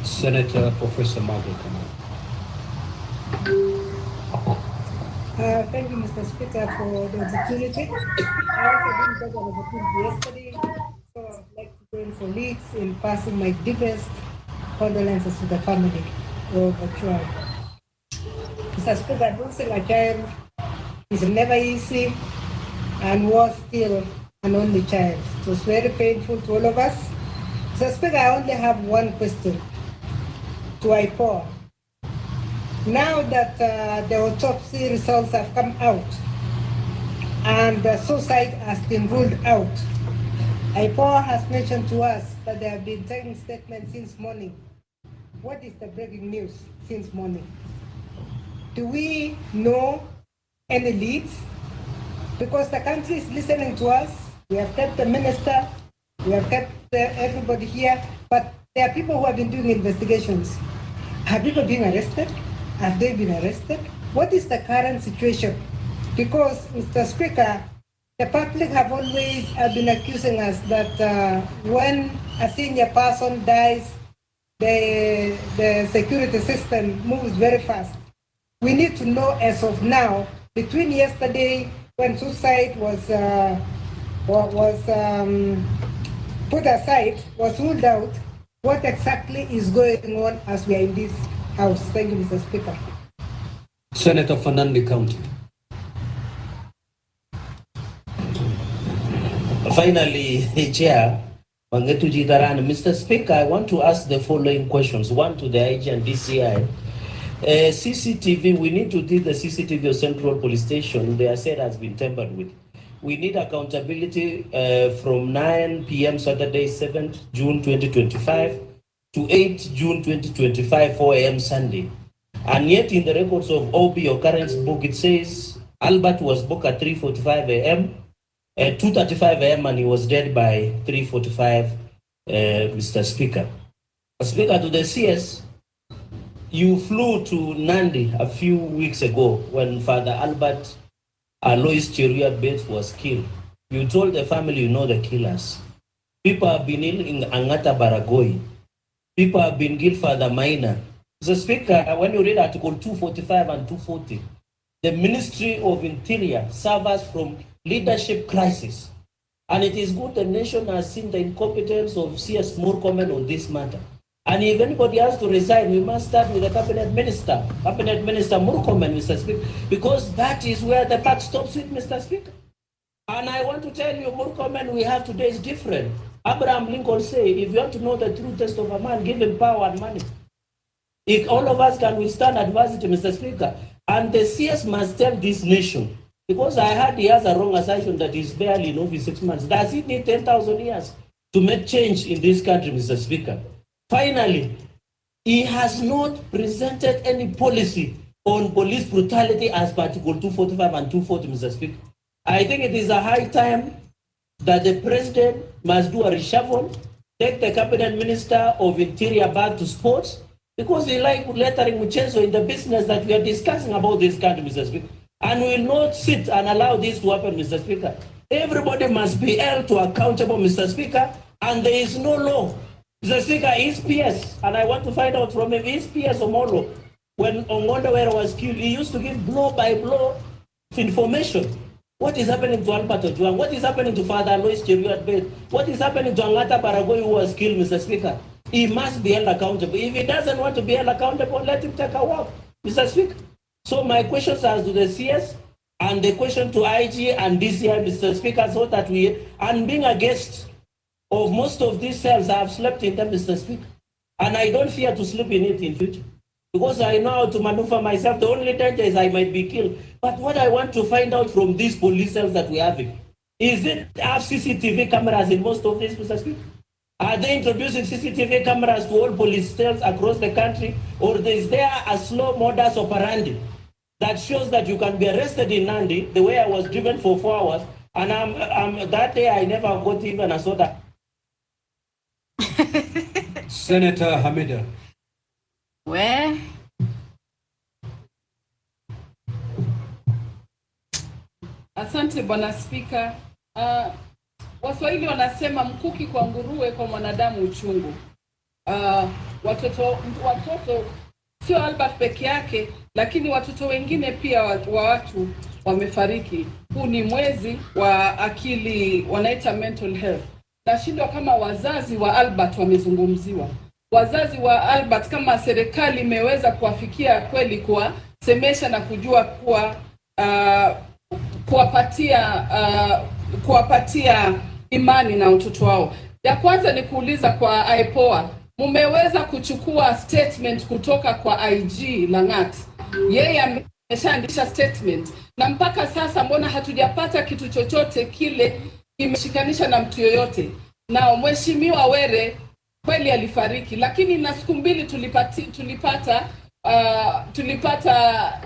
Senator Professor Margaret. Thank you, Mr. Speaker, for the opportunity. I also didn't get an opportunity yesterday, so I'd like to join colleagues in passing my deepest condolences to the family of Ojwang. Mr. Speaker, losing a child is never easy and was still an only child. It was very painful to all of us. Mr. Speaker, I only have one question to IPOA. Now that the autopsy results have come out and the suicide has been ruled out, IPOA has mentioned to us that they have been taking statements since morning. What is the breaking news since morning? Do we know any leads? Because the country is listening to us. We have kept the minister, we have kept everybody here, but there are people who have been doing investigations. Have people been arrested? Have they been arrested? What is the current situation? Because, Mr. Speaker, the public have always been accusing us that when a senior person dies, the security system moves very fast. We need to know as of now, between yesterday when suicide was put aside, was ruled out, what exactly is going on as we are in this house. Thank you, Mr. Speaker. Senator Fernandi County. Finally, Chair, Mr. Speaker, I want to ask the following questions. One to the IG and DCI. CCTV, we need to do the CCTV of Central Police Station. They are said has been tampered with. We need accountability from 9 p.m. Saturday, 7th June 2025 to 8th June 2025, 4 a.m. Sunday. And yet in the records of OB occurrence book, it says Albert was booked at 3:45 a.m., 2:35 a.m., and he was dead by 3:45, Mr. Speaker. Speaker, to the CS, you flew to Nandi a few weeks ago when Father Albert Alois Cheruiyot Bates was killed. You told the family you know the killers. People have been ill in Angata Baragoi. People have been killed for the minor. Mr. Speaker, when you read Article 245 and 240, the Ministry of Interior suffers from leadership crisis. And it is good the nation has seen the incompetence of CS Murkomen on this matter. And if anybody has to resign, we must start with the Cabinet Minister Murkomen, Mr. Speaker, because that is where the buck stops with, Mr. Speaker. And I want to tell you, Murkomen we have today is different. Abraham Lincoln said, if you want to know the true test of a man, give him power and money. If all of us can withstand adversity, Mr. Speaker, and the CS must tell this nation, because I heard he has a wrong assumption that he's barely in office 6 months. Does it need 10,000 years to make change in this country, Mr. Speaker? Finally, he has not presented any policy on police brutality as per Article 245 and 240, Mr. Speaker. I think it is a high time that the president must do a reshuffle, take the cabinet minister of interior back to sports, because he like lettering Muchezo in the business that we are discussing about this country, Mr. Speaker. And we will not sit and allow this to happen, Mr. Speaker. Everybody must be held to accountable, Mr. Speaker, and there is no law. Mr. Speaker, is PS, and I want to find out from him, is PS Omolo, when Ongondawere was killed, he used to give blow by blow information. What is happening to Albert Ojwang? What is happening to Father Alois Cheruiyot Bett? What is happening to Angata Paragoy who was killed, Mr. Speaker? He must be held accountable. If he doesn't want to be held accountable, let him take a walk, Mr. Speaker. So my questions are to the CS and the question to IG and DCI, Mr. Speaker, so that we, and being a guest of most of these cells, I have slept in them, Mr. Speaker. And I don't fear to sleep in it in future. Because I know how to maneuver myself. The only danger is I might be killed. But what I want to find out from these police cells that we're having, is it have CCTV cameras in most of these, Mr. Speaker? Are they introducing CCTV cameras to all police cells across the country? Or is there a slow modus operandi that shows that you can be arrested in Nandi, the way I was driven for 4 hours, and that day I never got even a soda. Senator Hamida. Where? Asante Bwana Spika. Waswahili wanasema mkuki kwa nguruwe, kwa mwanadamu uchungu. Watoto sio Albert peke yake, lakini watoto wengine pia wa watu wamefariki. Huu ni mwezi wa akili, wanaita mental health. Nashindwa kama wazazi wa Albert wamezungumziwa. Wazazi wa Albert, kama serikali imeweza kuwafikia kweli, kuwasemesha na kujua kuwa kuwapatia imani na watoto wao. Ya kwanza ni kuuliza kwa IPOA, mumeweza kuchukua statement kutoka kwa IG Langat? Yeye ameshaandisha statement, na mpaka sasa mbona hatujapata kitu chochote kile kimeshikanisha na mtu yoyote? Na Mheshimiwa Were kweli alifariki, lakini na siku mbili tulipata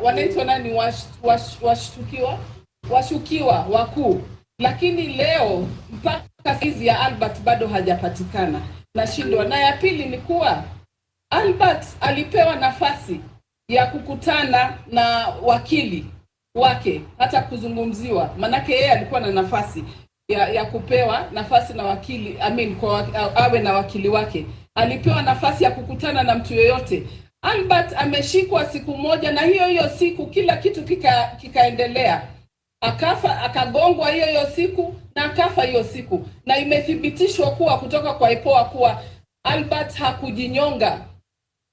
wanaitwa nani, washukiwa wakuu, lakini leo mpaka hizi ya Albert bado hajapatikana. Nashindwa. Na ya pili ni kuwa Albert alipewa nafasi ya kukutana na wakili wake, hata kuzungumziwa, manake yeye alikuwa na nafasi ya kupewa nafasi na wakili, awe na wakili wake. Alipewa nafasi ya kukutana na mtu yoyote. Albert ameshikwa siku moja, na hiyo siku kila kitu kikaendelea. Akafa, akagongwa hiyo siku, na akafa hiyo siku. Na imethibitishwa kuwa kutoka kwa IPOA kuwa Albert hakujinyonga,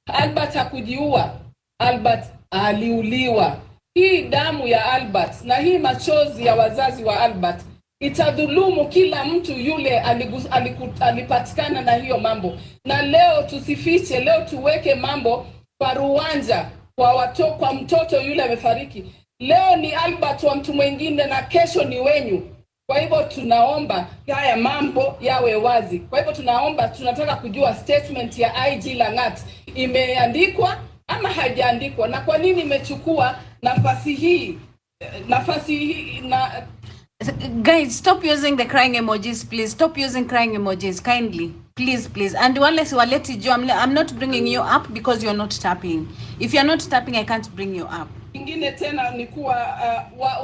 Albert hakujiua, Albert aliuliwa. Hii damu ya Albert na hii machozi ya wazazi wa Albert itadhulumu kila mtu yule alipatikana na hiyo mambo. Na leo tusifiche, leo tuweke mambo kwa ruwanja, kwa mtoto yule amefariki. Leo ni Albert wa mtu mwingine na kesho ni wenyu. Kwa hivyo tunaomba haya mambo yawe wazi. Kwa hivyo tunataka kujua statement ya IG Langat imeandikwa ama haijaandikwa, na kwa nini imechukua nafasi hii na Guys, stop using the crying emojis, please. Stop using crying emojis, kindly. Please. And wale siwaleti jo, I'm not bringing you up because you're not tapping. If you're not tapping, I can't bring you up. Ingine tena ni kuwa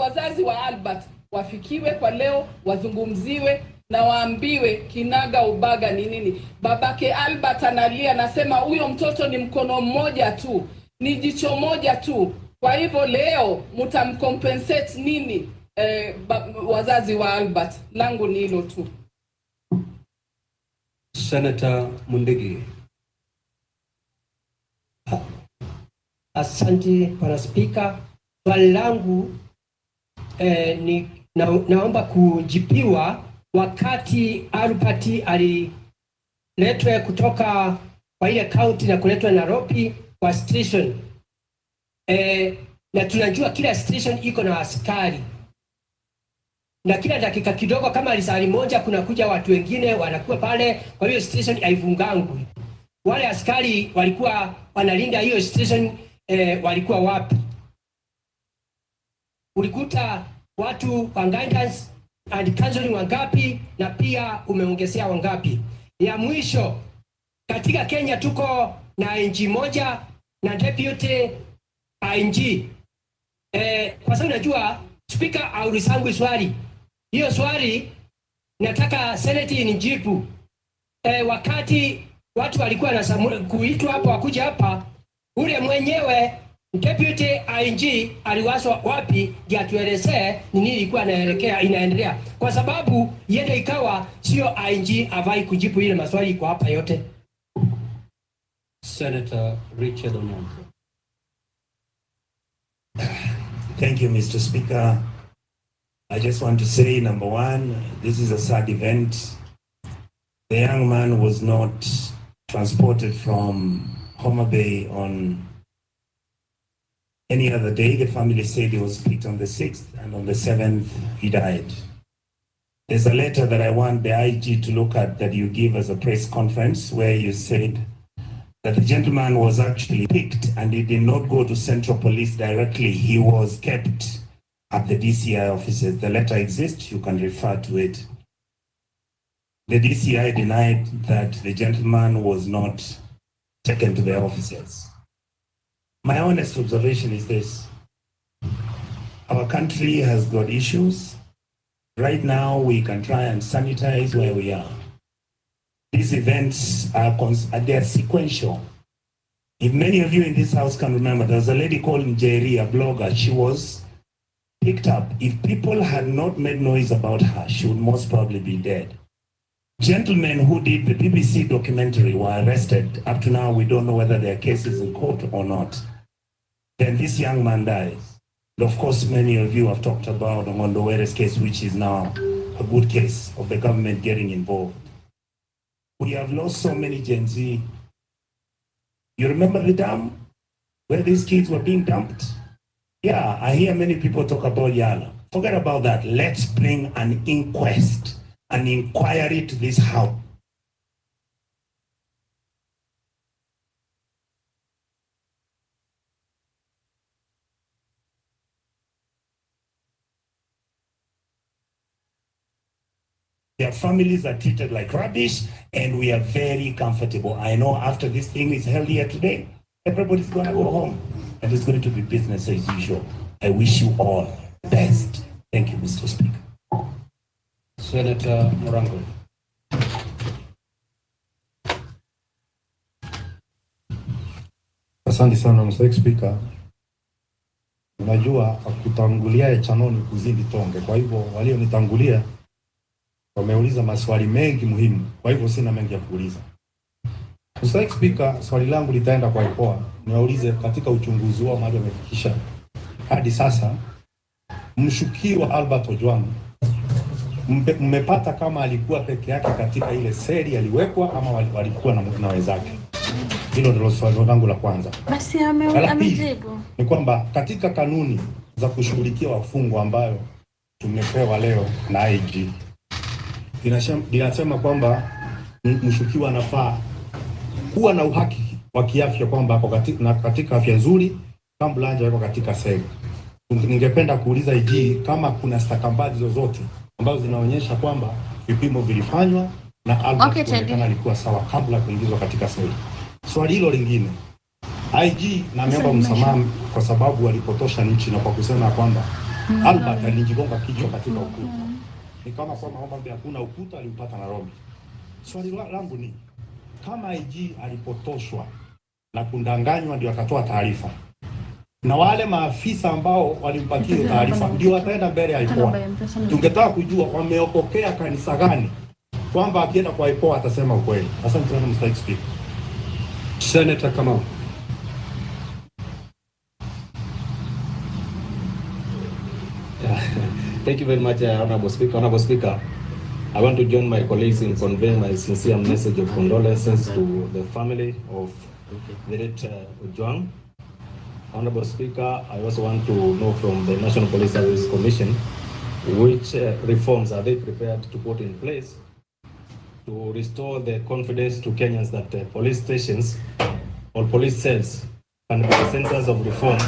wazazi wa Albert wafikiwe kwa leo, wazungumziwe na waambiwe kinaga ubaga ni nini. Babake Albert analia, anasema huyo mtoto ni mkono mmoja tu, ni jicho moja tu. Kwa hivyo leo mtamcompensate nini wazazi wa Albert? Langu ni hilo tu. Senator Mundigi. Asante Bwana Spika. Swali langu naomba kujibiwa wakati Albert aliletwa kutoka kwa ile county na kuletwa Nairobi kwa station. Na tunajua kila station iko na askari. Na kila dakika kidogo kama lisali moja kuna kuja watu wengine wanakuwa pale, kwa hiyo station haivungangwi. Wale askari walikuwa wanalinda hiyo station walikuwa wapi? Ulikuta watu wa guidance and counseling wangapi, na pia umeongezea wangapi? Ya mwisho, katika Kenya tuko na ING moja na deputy ING. Kwa sababu najua Spika aulisangu swali. Hiyo swali nataka Senate inijibu. Wakati watu walikuwa kuitwa hapa wakuja hapa, ule mwenyewe Deputy ING aliwaswa wapi ndio atuelezee ni nini ilikuwa inaendelea, kwa sababu yeye ikawa sio ING avai kujibu ile maswali iko hapa yote. Senator Richard Onyango. Thank you, Mr. Speaker. I just want to say, number one, this is a sad event. The young man was not transported from Homa Bay on any other day. The family said he was picked on the 6th, and on the 7th, he died. There's a letter that I want the IG to look at that you give as a press conference where you said that the gentleman was actually picked and he did not go to Central Police directly. He was kept at the DCI offices. The letter exists, you can refer to it. The DCI denied that the gentleman was not taken to their offices. My honest observation is this: our country has got issues. Right now, we can try and sanitize where we are. These events they're sequential. If many of you in this house can remember, there was a lady called Njeri, a blogger. She was picked up. If people had not made noise about her, she would most probably be dead. Gentlemen who did the BBC documentary were arrested. Up to now, we don't know whether their case is in court or not. Then this young man dies. And of course, many of you have talked about Ongondowere's case, which is now a good case of the government getting involved. We have lost so many Gen Z. You remember the dam where these kids were being dumped? Yeah, I hear many people talk about Yala. Forget about that. Let's bring an inquest, an inquiry to this house. Their families are treated like rubbish, and we are very comfortable. I know after this thing is held here today, everybody's going to go home, and it's going to be business as usual. I wish you all the best. Thank you, Mr. Speaker. Senator Morango. Asante sana Mr. Speaker. Unajua kutangulia chanoni kuzidi tonge. Kwa hivyo walionitangulia wameuliza maswali mengi muhimu. Kwa hivyo sina mengi ya kuuliza. Mr. Speaker, swali langu litaenda kwa IPOA. Niwaulize katika uchunguzi wao mahali wamefikisha hadi sasa, mshukiwa Albert Ojwang mmepata kama alikuwa peke yake katika ile seli aliwekwa ama walikuwa na wenzake? Hilo ndilo swali langu la kwanza. Basi amejibu. Ni kwamba katika kanuni za kushughulikia wafungwa ambayo tumepewa leo na IG inasema kwamba mshukiwa anafaa kuwa na uhakiki wa kiafya kwamba ako katika afya nzuri kabla hajawa katika seli. Ningependa kuuliza IG kama kuna stakabadhi zozote ambazo zinaonyesha kwamba vipimo vilifanywa na Albert alikuwa sawa kabla kuingizwa katika seli. Swali hilo lingine, IG na ameomba msamaha kwa sababu walipotosha nchi na kwa kusema kwamba Albert alijigonga kichwa katika ukuta. Ni kama kwamba hakuna ukuta, alimpata na Robi. Swali langu ni kama IG alipotoshwa na kundanganywa ndio akatoa taarifa, na wale maafisa ambao walimpatia taarifa ndio wataenda mbele ya IPOA, tungetaka kujua wameokokea kanisa gani kwamba akienda kwa IPOA atasema ukweli. Asante sana Mr. Speaker. Senator Kamau. Thank you very much, Honorable Speaker. Honorable Speaker, I want to join my colleagues in conveying my sincere message of condolences to the family of the late Ojwang. Honorable Speaker, I also want to know from the National Police Service Commission which reforms are they prepared to put in place to restore the confidence to Kenyans that police stations or police cells can be centers of reform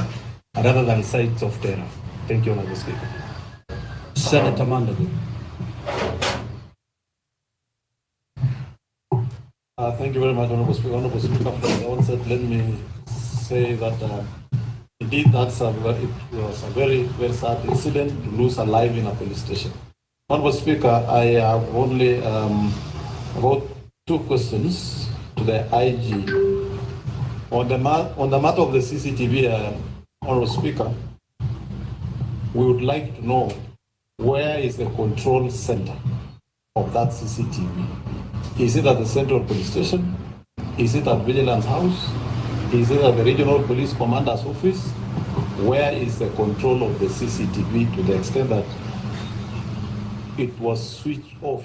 rather than sites of terror. Thank you, Honorable Speaker. Senator Mandago. Thank you very much, Honorable Speaker. Honorable Speaker, from the onset, let me say that Indeed, it was a very, very sad incident to lose a life in a police station. Honorable Speaker, I have only about 2 questions to the IG. On the matter of the CCTV, Honorable Speaker, we would like to know where is the control center of that CCTV? Is it at the Central Police Station? Is it at Vigilance House? Is it at the Regional Police Commander's office? Where is the control of the CCTV to the extent that it was switched off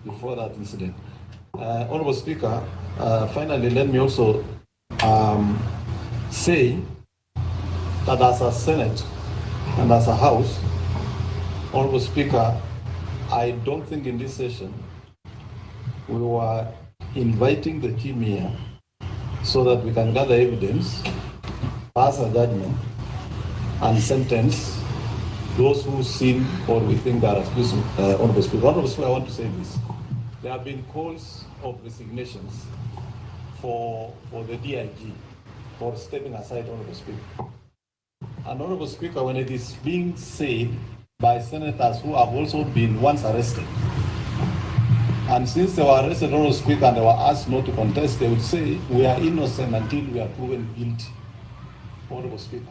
before that incident? Honorable Speaker, finally, let me also say that as a Senate and as a House, Honorable Speaker, I don't think in this session we were inviting the team here so that we can gather evidence, pass a judgment, and sentence those who sin or we think that are accused. Honorable Speaker, I want to say this. There have been calls of resignations for the DIG for stepping aside, Honorable Speaker. And Honorable Speaker, when it is being said by senators who have also been once arrested, and since they were arrested, Honorable Speaker, and they were asked not to contest, they would say, we are innocent until we are proven guilty. Honorable Speaker,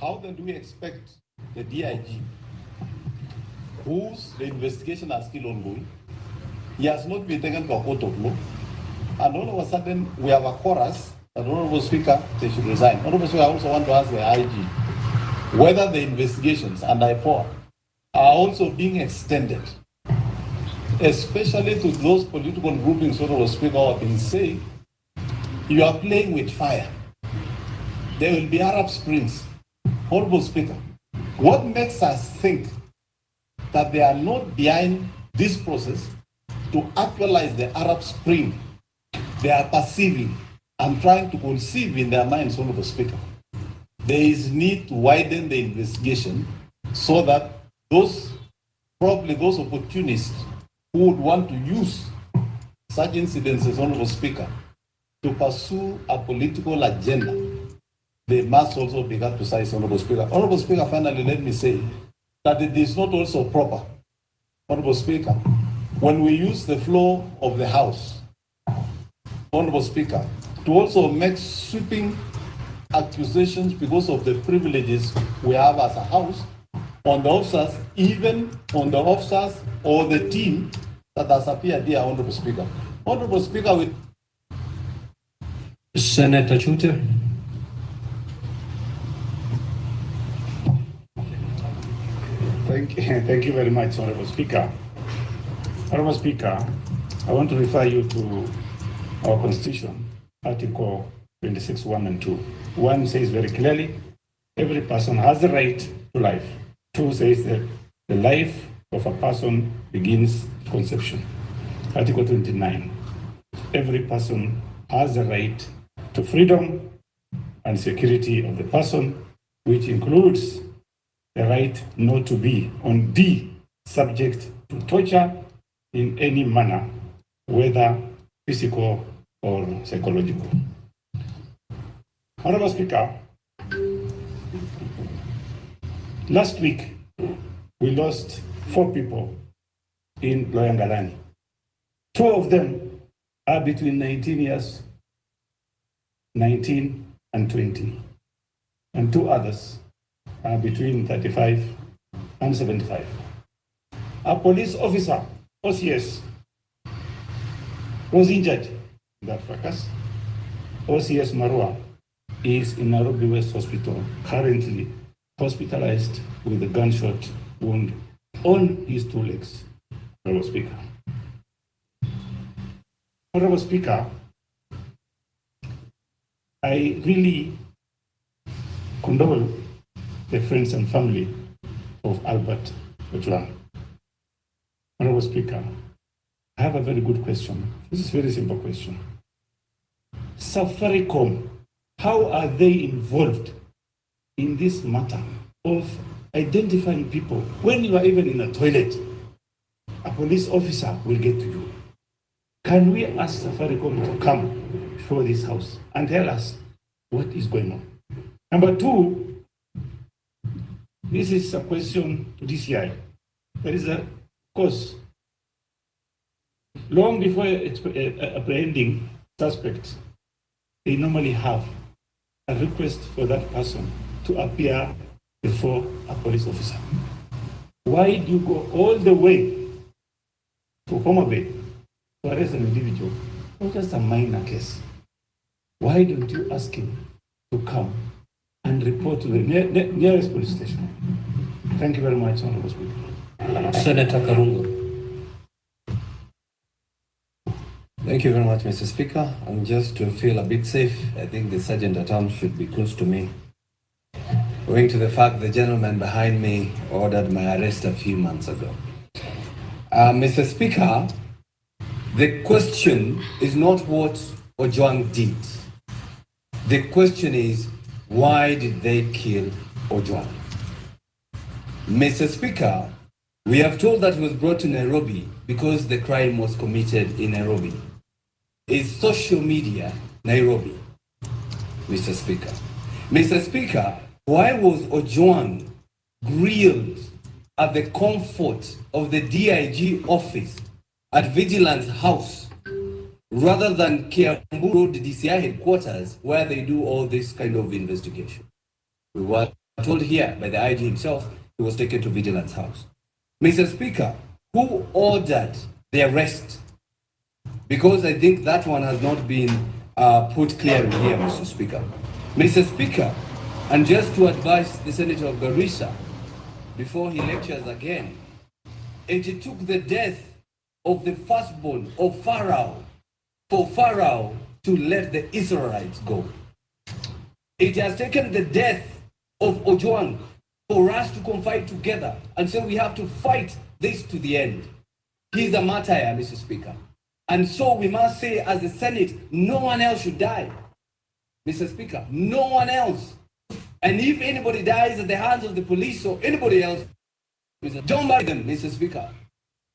how then do we expect the DIG, whose the investigation are still ongoing, he has not been taken to a court of law, and all of a sudden we have a chorus that, Honorable Speaker, they should resign. Honorable Speaker, I also want to ask the IG whether the investigations and IPOA are also being extended, especially to those political groupings, Honorable Speaker, who have been saying, you are playing with fire. There will be Arab Springs. Honorable Speaker, what makes us think that they are not behind this process to actualize the Arab Spring they are perceiving and trying to conceive in their minds, Honorable Speaker? There is need to widen the investigation so that those opportunists who would want to use such incidences, Honorable Speaker, to pursue a political agenda, they must also be got to size, Honorable Speaker. Honorable Speaker, finally, let me say that it is not also proper, Honorable Speaker, when we use the floor of the House, Honorable Speaker, to also make sweeping accusations because of the privileges we have as a House on the officers, even on the officers or the team that has appeared here, Honorable Speaker. Honorable Speaker, with Senator Chute. Thank you very much, Honorable Speaker. Honorable Speaker, I want to refer you to our Constitution, Article 26, 1 and 2. 1 says very clearly, every person has the right to life. 2 says that the life of a person begins at conception. Article 29, every person has the right to freedom and security of the person, which includes the right not to be, on D, subject to torture in any manner, whether physical or psychological. Honorable Speaker, last week we lost 4 people in Loyangalani. 2 of them are between 19 and 20, and 2 others are between 35 and 75. A police officer, OCS, was injured in that fracas. OCS Marua is in Nairobi West Hospital, currently hospitalized with a gunshot wound on his 2 legs. Honorable Speaker. Honorable Speaker, I really condole the friends and family of Albert Ojwang. Honorable Speaker, I have a very good question. This is a very simple question. Safaricom, how are they involved in this matter of identifying people? When you are even in a toilet, a police officer will get to you. Can we ask Safaricom to come before this House and tell us what is going on? Number two, this is a question to DCI. There is of course, long before apprehending suspects, they normally have a request for that person to appear before a police officer. Why do you go all the way to Homa Bay to arrest an individual? Not just a minor case. Why don't you ask him to come and report to the nearest police station? Thank you very much, Honorable Speaker. Senator Karungo. Thank you very much, Mr. Speaker. And just to feel a bit safe, I think the Sergeant at Arms should be close to me. Owing to the fact the gentleman behind me ordered my arrest a few months ago. Mr. Speaker, the question is not what Ojwang did. The question is, why did they kill Ojwang? Mr. Speaker, we have told that he was brought to Nairobi because the crime was committed in Nairobi. Is social media Nairobi, Mr. Speaker? Mr. Speaker, why was Ojwang grilled at the comfort of the DIG office at Vigilance House rather than Kiambu Road DCI headquarters where they do all this kind of investigation? We were told here by the IG himself he was taken to Vigilance House. Mr. Speaker, who ordered the arrest? Because I think that one has not been put clearly here, Mr. Speaker. Mr. Speaker, and just to advise the Senator of Garissa, before he lectures again, it took the death of the firstborn of Pharaoh for Pharaoh to let the Israelites go. It has taken the death of Ojwang for us to confide together and say we have to fight this to the end. He's a martyr, Mr. Speaker. And so we must say as the Senate, no one else should die. Mr. Speaker, no one else. And if anybody dies at the hands of the police or anybody else, don't bury them, Mr. Speaker.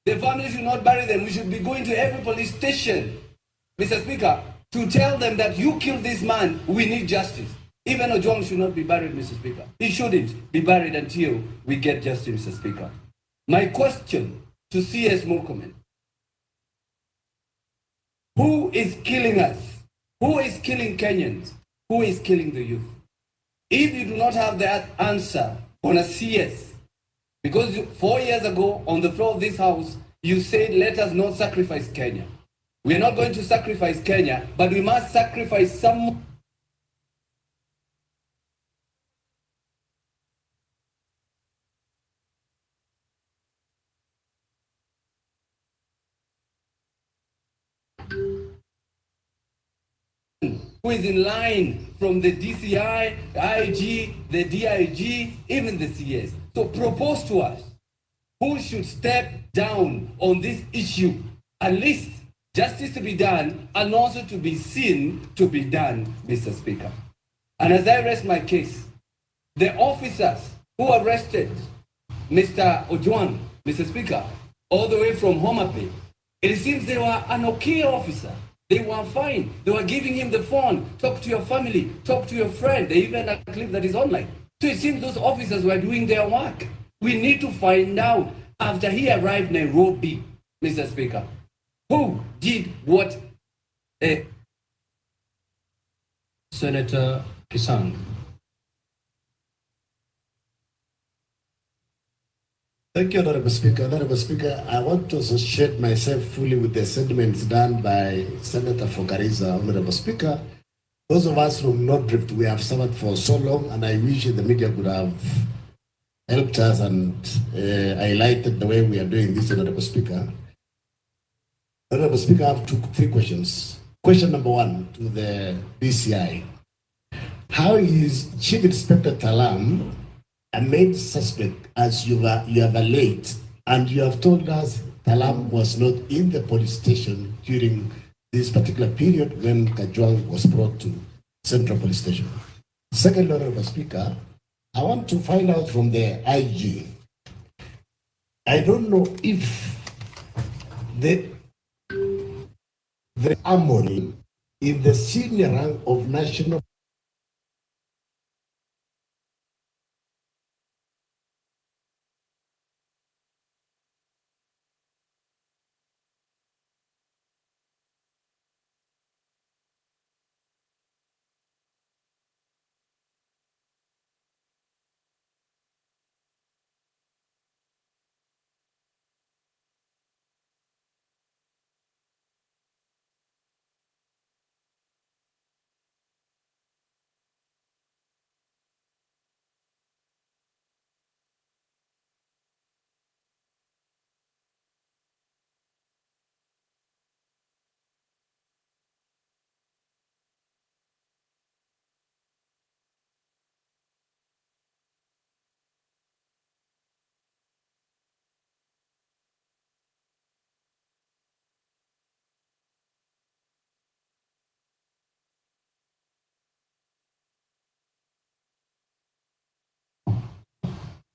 The family should not bury them. We should be going to every police station, Mr. Speaker, to tell them that you killed this man, we need justice. Even Ojwang should not be buried, Mr. Speaker. He shouldn't be buried until we get justice, Mr. Speaker. My question to CS Murkomen: who is killing us? Who is killing Kenyans? Who is killing the youth? If you do not have that answer on a CS, because 4 years ago on the floor of this house, you said, let us not sacrifice Kenya. We are not going to sacrifice Kenya, but we must sacrifice some. Who is in line from the DCI, IG, the DIG, even the CS. So propose to us who should step down on this issue, at least justice to be done and also to be seen to be done, Mr. Speaker. And as I rest my case, the officers who arrested Mr. Ojwang, Mr. Speaker, all the way from Homa Bay, it seems they were an okay officer. They were fine. They were giving him the phone, talk to your family, talk to your friend. They even had a clip that is online. So it seems those officers were doing their work. We need to find out, after he arrived in Nairobi, Mr. Speaker, who did what? Senator Kisang. Thank you, Honorable Speaker. Honorable Speaker, I want to associate myself fully with the sentiments done by Senator for Garissa. Honorable Speaker, those of us from North Rift, we have suffered for so long, and I wish the media could have helped us and highlighted the way we are doing this, Honorable Speaker. Honorable Speaker, I have three questions. Question number one to the DCI. How is Chief Inspector Talam a main suspect, as you have alleged, and you have told us Talam was not in the police station during this particular period when Ojwang was brought to Central Police Station? Second, Honorable Speaker, I want to find out from the IG. I don't know if the harmony in the senior rank of national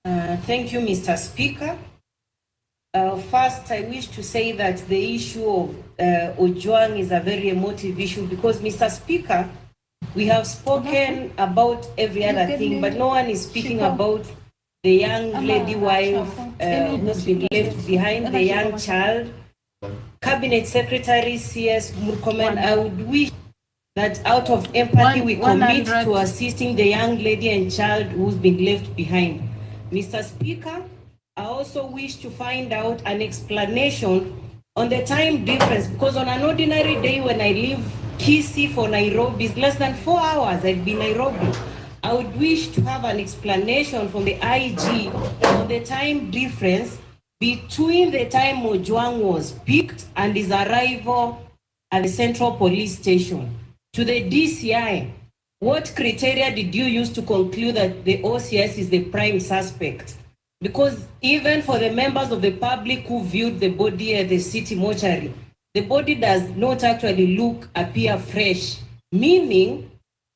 Thank you, Mr. Speaker. First, I wish to say that the issue of Ojwang is a very emotive issue because, Mr. Speaker, we have spoken about every other thing, but no one is speaking about the young lady wife who's been left behind, the young child. Cabinet Secretary CS Murkomen, I would wish that out of empathy we commit to assisting the young lady and child who's been left behind. Mr. Speaker, I also wish to find out an explanation on the time difference, because on an ordinary day when I leave Kisii for Nairobi, it's less than 4 hours I'd be in Nairobi. I would wish to have an explanation from the IG on the time difference between the time Ojwang was picked and his arrival at the Central Police Station. To the DCI, what criteria did you use to conclude that the OCS is the prime suspect? Because even for the members of the public who viewed the body at the city mortuary, the body does not actually appear fresh, meaning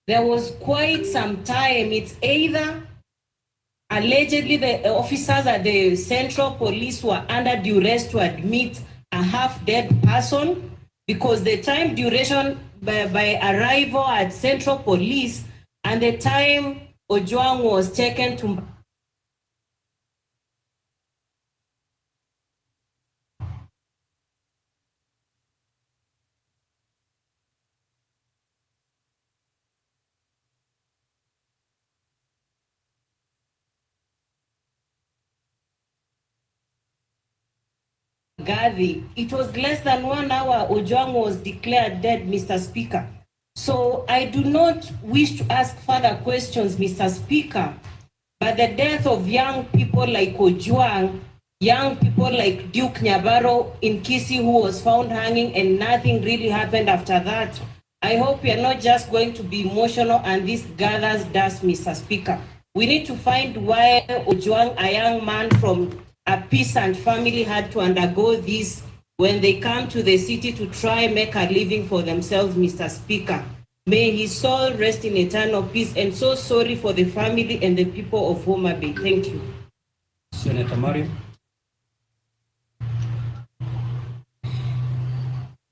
there was quite some time. It's either allegedly the officers at the Central Police were under duress to admit a half-dead person, because the time duration by arrival at Central Police and the time Ojwang was taken to Gavi, it was less than 1 hour Ojwang was declared dead, Mr. Speaker. So I do not wish to ask further questions, Mr. Speaker, but the death of young people like Ojwang, young people like Duke Nyabaro in Kisii who was found hanging and nothing really happened after that. I hope we are not just going to be emotional and this gathers dust, Mr. Speaker. We need to find why Ojwang, a young man from a peasant family, had to undergo this when they come to the city to try and make a living for themselves, Mr. Speaker. May his soul rest in eternal peace, and so sorry for the family and the people of Homa Bay. Thank you. Senator Mario.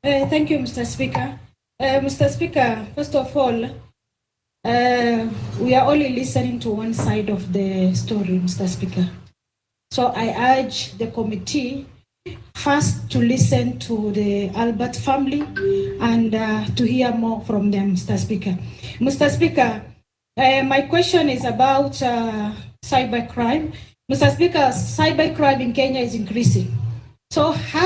Thank you, Mr. Speaker. Mr. Speaker, first of all, we are only listening to one side of the story, Mr. Speaker. So I urge the committee first to listen to the Albert family and to hear more from them, Mr. Speaker. Mr. Speaker, my question is about cybercrime. Mr. Speaker, cybercrime in Kenya is increasing. So how